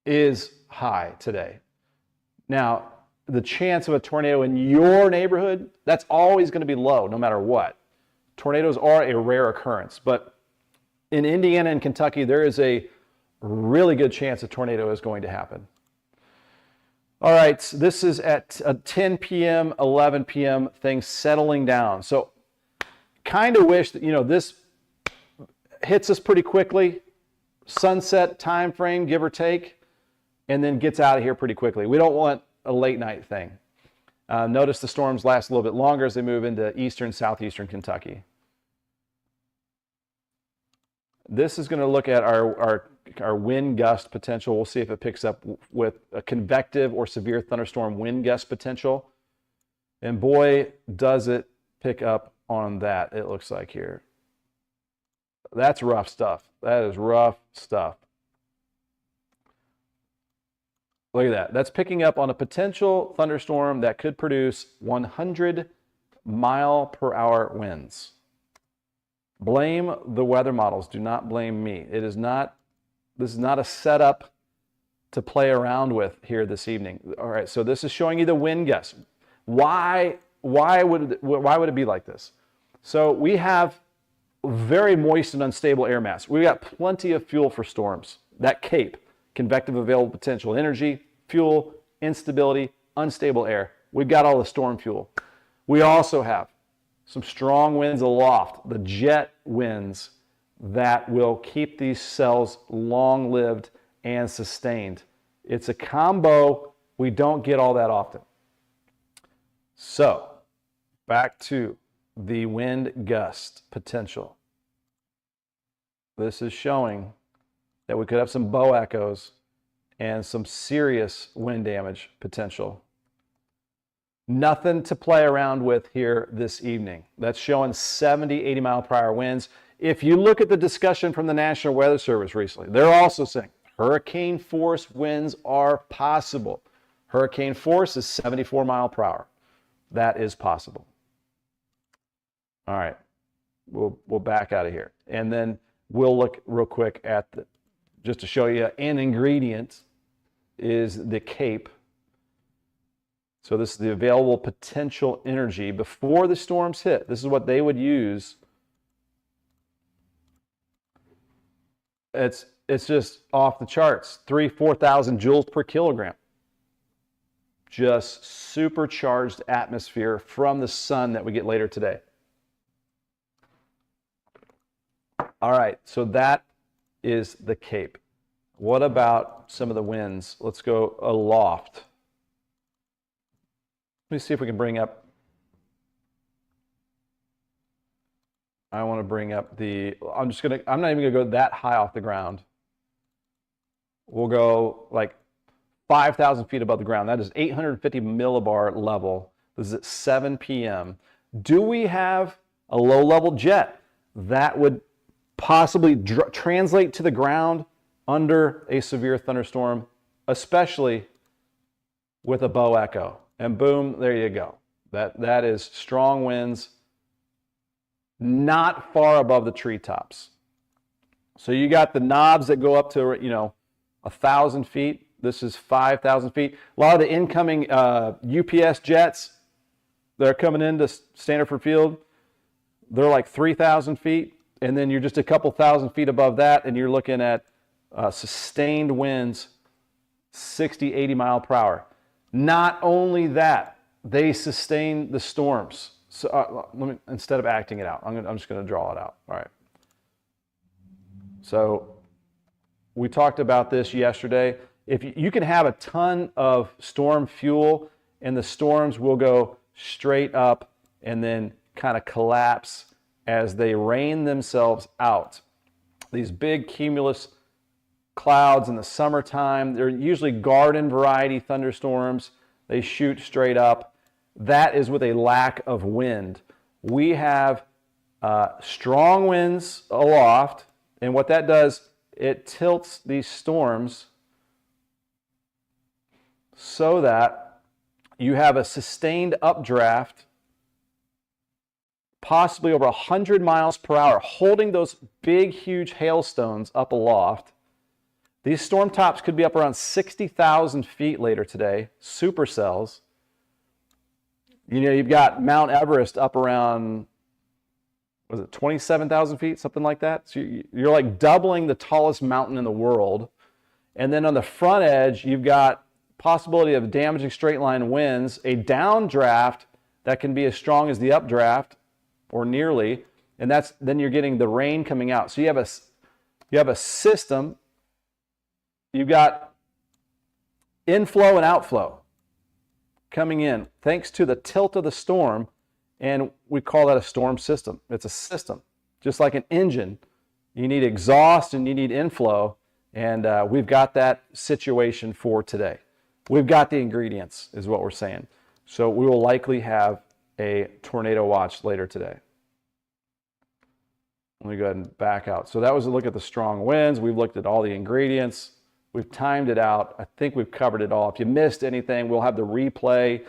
is high today. Now, the chance of a tornado in your neighborhood, that's always going to be low no matter what. Tornadoes are a rare occurrence, but in Indiana and Kentucky, there is a really good chance a tornado is going to happen. All right, so this is at 10 p.m., 11 p.m., things settling down. So kind of wish that, this hits us pretty quickly, sunset time frame, give or take, and then gets out of here pretty quickly. We don't want a late night thing. Notice the storms last a little bit longer as they move into eastern, southeastern Kentucky. This is going to look at our wind gust potential. We'll see if it picks up with a convective or severe thunderstorm wind gust potential. And boy, does it pick up on that, it looks like here. That's rough stuff. That is rough stuff. Look at that. That's picking up on a potential thunderstorm that could produce 100-mile-per-hour winds. Blame the weather models. Do not blame me. This is not a setup to play around with here this evening. All right, so this is showing you the wind gusts. Why would it be like this? So we have very moist and unstable air mass. We've got plenty of fuel for storms. That CAPE, convective available potential energy, fuel, instability, unstable air. We've got all the storm fuel. We also have some strong winds aloft, the jet winds that will keep these cells long-lived and sustained. It's a combo we don't get all that often. So, back to the wind gust potential. This is showing that we could have some bow echoes and some serious wind damage potential. Nothing to play around with here this evening. That's showing 70, 80 mile per hour winds. If you look at the discussion from the National Weather Service recently, they're also saying hurricane force winds are possible. Hurricane force is 74 mile per hour. That is possible. All right, we'll back out of here. And then we'll look real quick at just to show you an ingredient is the CAPE. So this is the available potential energy before the storms hit. This is what they would use. It's just off the charts. 4,000 joules per kilogram. Just supercharged atmosphere from the sun that we get later today. All right, so that is the CAPE. What about some of the winds? Let's go aloft. Let me see if we can bring up. I want to bring up I'm not even going to go that high off the ground. We'll go like 5,000 feet above the ground. That is 850 millibar level. This is at 7 p.m. Do we have a low-level jet that would possibly translate to the ground under a severe thunderstorm, especially with a bow echo? And boom, there you go. That is strong winds, not far above the treetops. So you got the knobs that go up to 1,000 feet. This is 5,000 feet. A lot of the incoming UPS jets that are coming into Standerford Field, they're like 3,000 feet. And then you're just a couple thousand feet above that, and you're looking at sustained winds, 60, 80 mile per hour. Not only that, they sustain the storms. So let me, instead of acting it out, I'm just going to draw it out. All right. So we talked about this yesterday. If you can have a ton of storm fuel, and the storms will go straight up and then kind of collapse as they rain themselves out. These big cumulus clouds in the summertime, they're usually garden variety thunderstorms. They shoot straight up. That is with a lack of wind. We have strong winds aloft, and what that does, it tilts these storms so that you have a sustained updraft, possibly over 100 miles per hour, holding those big, huge hailstones up aloft. These storm tops could be up around 60,000 feet later today, supercells. You know, you've got Mount Everest up around, was it 27,000 feet, something like that? So you're like doubling the tallest mountain in the world. And then on the front edge, you've got possibility of damaging straight line winds, a downdraft that can be as strong as the updraft, or nearly, and then you're getting the rain coming out. So you have a system. You've got inflow and outflow coming in thanks to the tilt of the storm, and we call that a storm system. It's a system, just like an engine. You need exhaust and you need inflow, and we've got that situation for today. We've got the ingredients, is what we're saying. So we will likely have a tornado watch later today. Let me go ahead and back out. So that was a look at the strong winds. We've looked at all the ingredients. We've timed it out. I think we've covered it all. If you missed anything, we'll have the replay.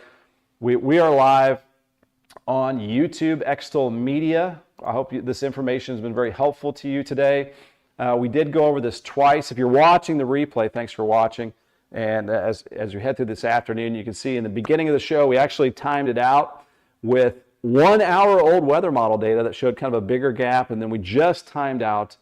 We are live on YouTube, Extol Media. I hope this information has been very helpful to you today. We did go over this twice. If you're watching the replay, thanks for watching. And as you head through this afternoon, you can see in the beginning of the show, we actually timed it out with 1 hour old weather model data that showed kind of a bigger gap. And then we just timed out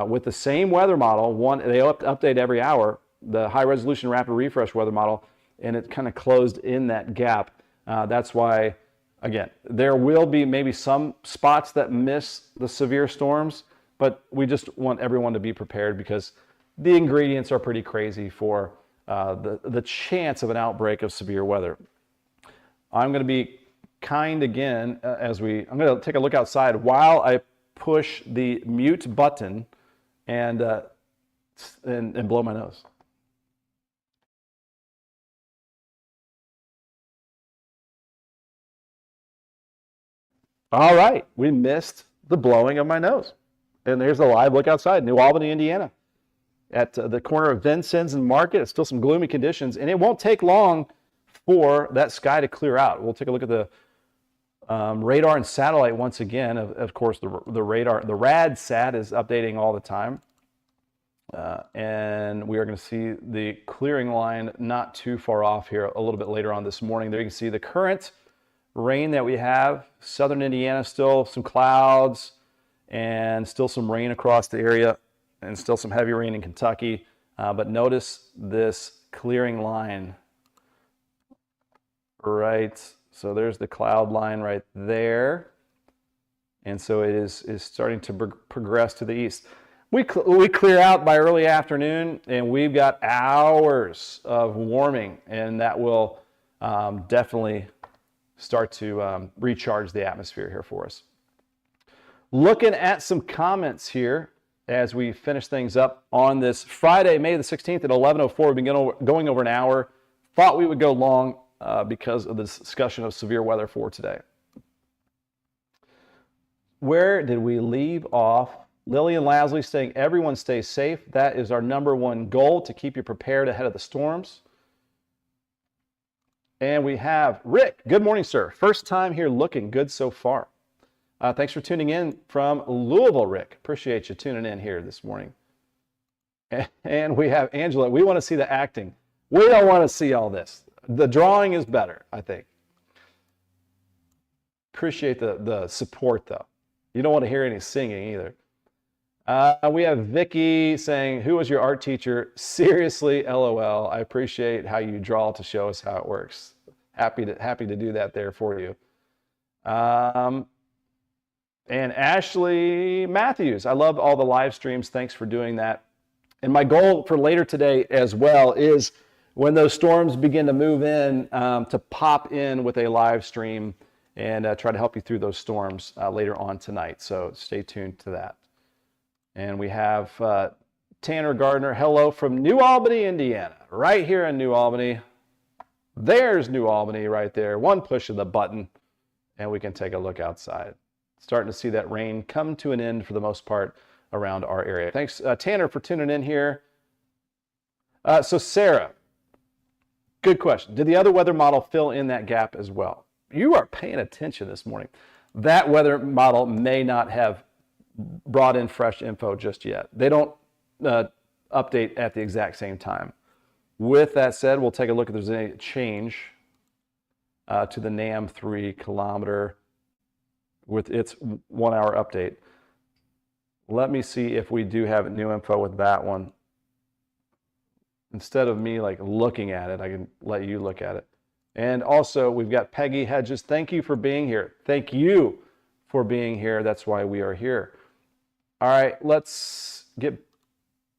with the same weather model. They update every hour, the high resolution rapid refresh weather model, and it kind of closed in that gap. That's why, again, there will be maybe some spots that miss the severe storms, but we just want everyone to be prepared because the ingredients are pretty crazy for the chance of an outbreak of severe weather. I'm going to be kind again I'm going to take a look outside while I push the mute button and blow my nose. All right, we missed the blowing of my nose. And there's a live look outside, New Albany, Indiana. At the corner of Vincennes and Market, it's still some gloomy conditions, and it won't take long for that sky to clear out. We'll take a look at the radar and satellite once again. Of course, the radar, the RadSat is updating all the time. And we are going to see the clearing line not too far off here a little bit later on this morning. There you can see the current rain that we have. Southern Indiana, still some clouds and still some rain across the area and still some heavy rain in Kentucky. But notice this clearing line right. So there's the cloud line right there. And so it is starting to progress to the east. We clear out by early afternoon, and we've got hours of warming, and that will definitely start to recharge the atmosphere here for us. Looking at some comments here as we finish things up on this Friday, May the 16th at 11:04. We've been going over an hour. Thought we would go long because of the discussion of severe weather for today. Where did we leave off? Lillian Lasley saying, everyone stays safe. That is our number one goal, to keep you prepared ahead of the storms. And we have Rick. Good morning, sir. First time here, looking good so far. Thanks for tuning in from Louisville, Rick. Appreciate you tuning in here this morning. And we have Angela. We want to see the acting. We don't want to see all this. The drawing is better, I think. Appreciate the support, though. You don't want to hear any singing either. We have Vicky saying, who was your art teacher? Seriously, LOL. I appreciate how you draw to show us how it works. happy to do that there for you. And Ashley Matthews, I love all the live streams. Thanks for doing that. And my goal for later today as well is when those storms begin to move in, to pop in with a live stream and try to help you through those storms later on tonight. So stay tuned to that. And we have Tanner Gardner. Hello from New Albany, Indiana. Right here in New Albany. There's New Albany right there. One push of the button and we can take a look outside. Starting to see that rain come to an end for the most part around our area. Thanks, Tanner, for tuning in here. So Sarah, good question. Did the other weather model fill in that gap as well? You are paying attention this morning. That weather model may not have brought in fresh info just yet. They don't update at the exact same time. With that said, we'll take a look if there's any change to the NAM 3 kilometer with its 1 hour update. Let me see if we do have new info with that one. Instead of me like looking at it, I can let you look at it. And also we've got Peggy Hedges. Thank you for being here. Thank you for being here. That's why we are here. All right, let's get,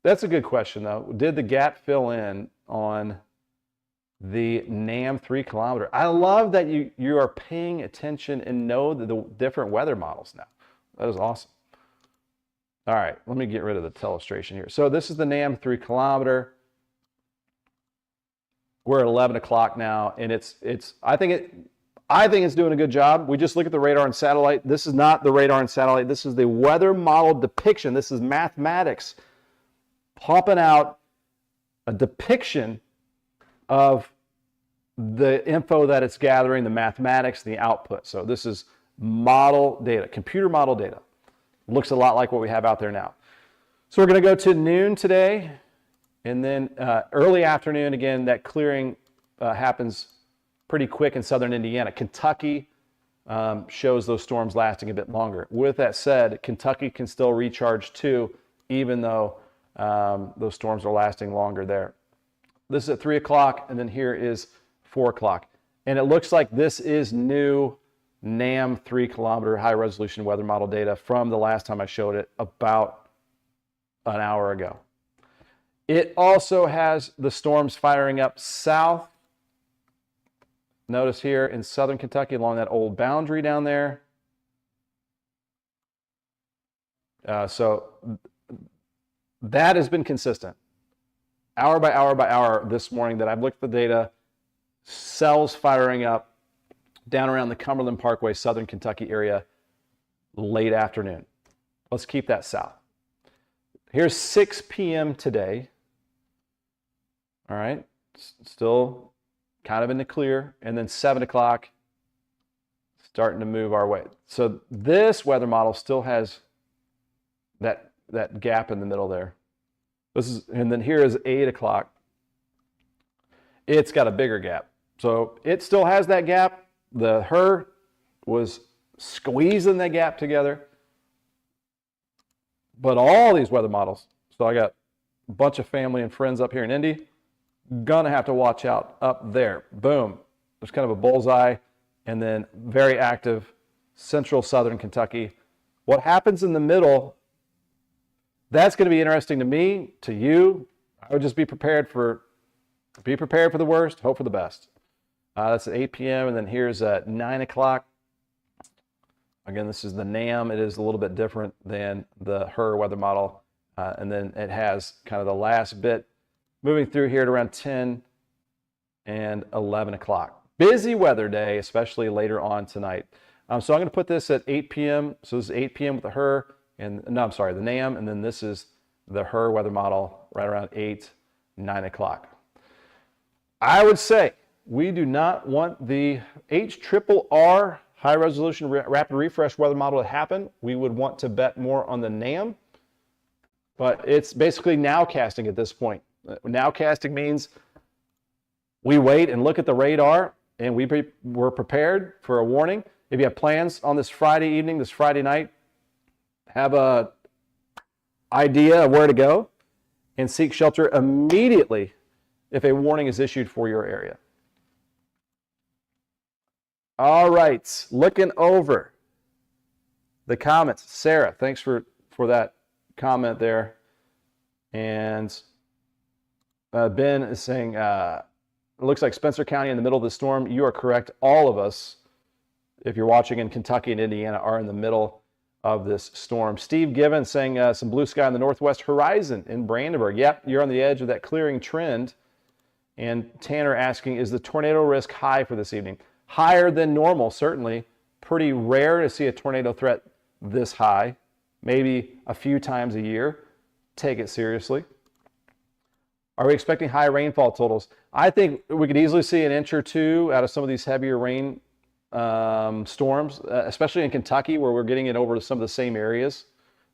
that's a good question though. Did the gap fill in on the NAM 3 kilometer? I love that you are paying attention and know the different weather models now. That is awesome. All right, let me get rid of the telestration here. So this is the NAM 3 kilometer. We're at 11 o'clock now, and I think it's doing a good job. We just look at the radar and satellite. This is not the radar and satellite. This is the weather model depiction. This is mathematics pumping out a depiction of the info that it's gathering, the mathematics, the output. So this is model data, computer model data. Looks a lot like what we have out there now. So we're going to go to noon today, and then early afternoon, again, that clearing happens pretty quick in southern Indiana. Kentucky shows those storms lasting a bit longer. With that said, Kentucky can still recharge too, even though those storms are lasting longer there. This is at 3 o'clock, and then here is 4 o'clock. And it looks like this is new NAM 3 kilometer high resolution weather model data from the last time I showed it about an hour ago. It also has the storms firing up south. Notice here in southern Kentucky along that old boundary down there. So that has been consistent. Hour by hour by hour this morning that I've looked at the data, cells firing up down around the Cumberland Parkway, southern Kentucky area, late afternoon. Let's keep that south. Here's 6 p.m. today. All right, still kind of in the clear, and then 7 o'clock, starting to move our way. So this weather model still has that gap in the middle there. And then here is 8 o'clock. It's got a bigger gap. So it still has that gap. The HER was squeezing that gap together. But all these weather models, so I got a bunch of family and friends up here in Indy, gonna have to watch out up there. Boom. There's kind of a bullseye, and then very active central southern Kentucky. What happens in the middle, that's going to be interesting to me, to you. I would just be prepared for the worst, hope for the best. That's at 8 p.m. and then here's at 9 o'clock. Again, this is the NAM. It is a little bit different than the HER weather model. And then it has kind of the last bit moving through here at around 10 and 11 o'clock. Busy weather day, especially later on tonight. So I'm going to put this at 8 p.m. So this is 8 p.m. with the HER. And no, I'm sorry, the NAM, and then this is the HER weather model right around 8, 9 o'clock. I would say we do not want the HRRR high resolution rapid refresh weather model to happen. We would want to bet more on the NAM, but it's basically nowcasting at this point. Nowcasting means we wait and look at the radar, and we're prepared for a warning. If you have plans on this Friday evening, this Friday night, have a idea of where to go and seek shelter immediately if a warning is issued for your area. All right, looking over the comments. Sarah, thanks for that comment there. And Ben is saying, it looks like Spencer County in the middle of the storm. You are correct. All of us, if you're watching in Kentucky and Indiana, are in the middle of this storm. Steve Given saying some blue sky on the northwest horizon in Brandenburg. Yep, you're on the edge of that clearing trend. And Tanner asking, is the tornado risk high for this evening? Higher than normal, certainly. Pretty rare to see a tornado threat this high. Maybe a few times a year. Take it seriously. Are we expecting high rainfall totals? I think we could easily see an inch or two out of some of these heavier rain storms, especially in Kentucky, where we're getting it over to some of the same areas.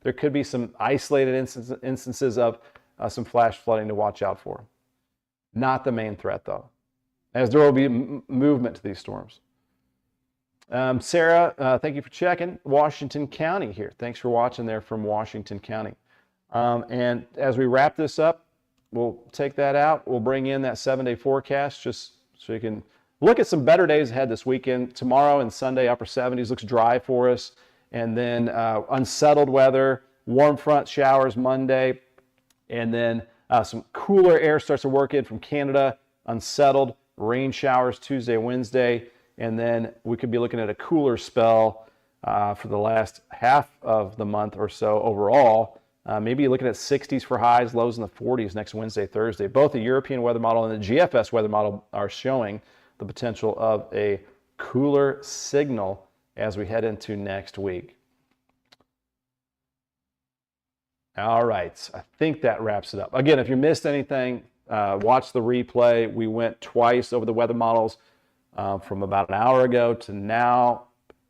There could be some isolated instances of some flash flooding to watch out for. Not the main threat, though, as there will be movement to these storms. Sarah, thank you for checking. Washington County here. Thanks for watching there from Washington County. And as we wrap this up, we'll take that out. We'll bring in that 7-day forecast just so you can look at some better days ahead this weekend. Tomorrow and Sunday, upper 70s, looks dry for us. And then unsettled weather, warm front showers Monday. And then some cooler air starts to work in from Canada, unsettled, rain showers Tuesday, Wednesday. And then we could be looking at a cooler spell for the last half of the month or so overall. Maybe looking at 60s for highs, lows in the 40s next Wednesday, Thursday. Both the European weather model and the GFS weather model are showing the potential of a cooler signal as we head into next week. All right, I think that wraps it up. Again, if you missed anything, watch the replay. We went twice over the weather models from about an hour ago to now.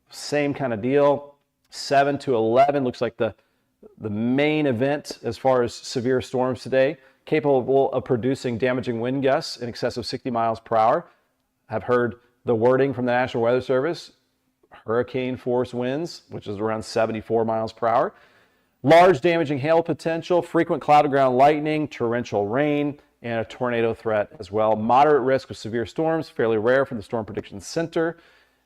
Same kind of deal. 7 to 11 looks like the main event as far as severe storms today, capable of producing damaging wind gusts in excess of 60 miles per hour. I've heard the wording from the National Weather Service, hurricane force winds, which is around 74 miles per hour. Large damaging hail potential, frequent cloud to ground lightning, torrential rain, and a tornado threat as well. Moderate risk of severe storms, fairly rare for the Storm Prediction Center.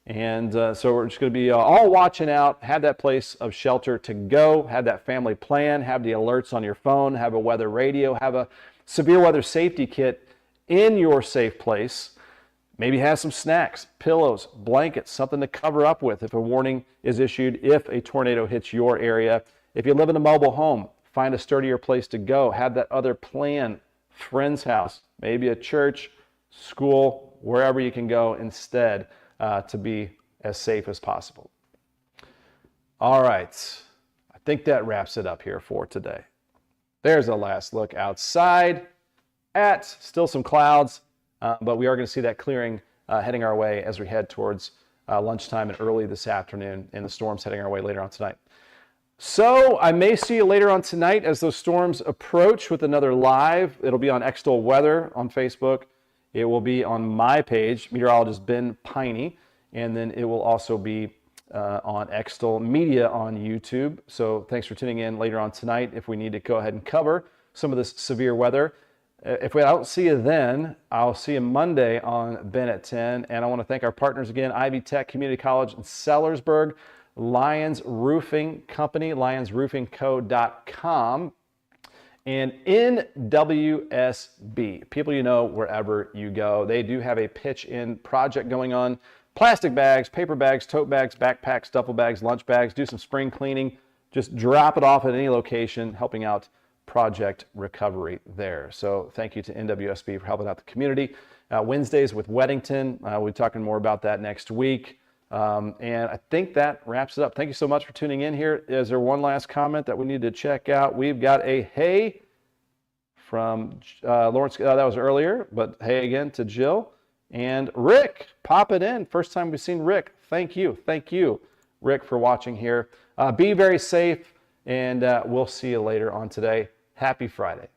And so we're just going to be all watching out, have that place of shelter to go, have that family plan, have the alerts on your phone, have a weather radio, have a severe weather safety kit in your safe place. Maybe have some snacks, pillows, blankets, something to cover up with if a warning is issued, if a tornado hits your area. If you live in a mobile home, find a sturdier place to go. Have that other plan, friend's house, maybe a church, school, wherever you can go instead to be as safe as possible. All right, I think that wraps it up here for today. There's a last look outside at still some clouds, but we are going to see that clearing heading our way as we head towards lunchtime and early this afternoon, and the storms heading our way later on tonight. So I may see you later on tonight as those storms approach with another live. It'll be on Extol Weather on Facebook. It will be on my page, Meteorologist Ben Peine, and then it will also be on Extol Media on YouTube. So thanks for tuning in later on tonight if we need to go ahead and cover some of this severe weather. If I don't see you then, I'll see you Monday on Ben at 10. And I want to thank our partners again, Ivy Tech Community College in Sellersburg, Lions Roofing Company, lionsroofingco.com, and NWSB, people you know wherever you go. They do have a pitch-in project going on. Plastic bags, paper bags, tote bags, backpacks, duffel bags, lunch bags, do some spring cleaning. Just drop it off at any location, helping out project recovery there. So thank you to NWSB for helping out the community. Wednesdays with Weddington. We'll be talking more about that next week. And I think that wraps it up. Thank you so much for tuning in here. Is there one last comment that we need to check out? We've got a hey from Lawrence. That was earlier, but hey again to Jill. And Rick, pop it in. First time we've seen Rick. Thank you. Thank you, Rick, for watching here. Be very safe, and we'll see you later on today. Happy Friday.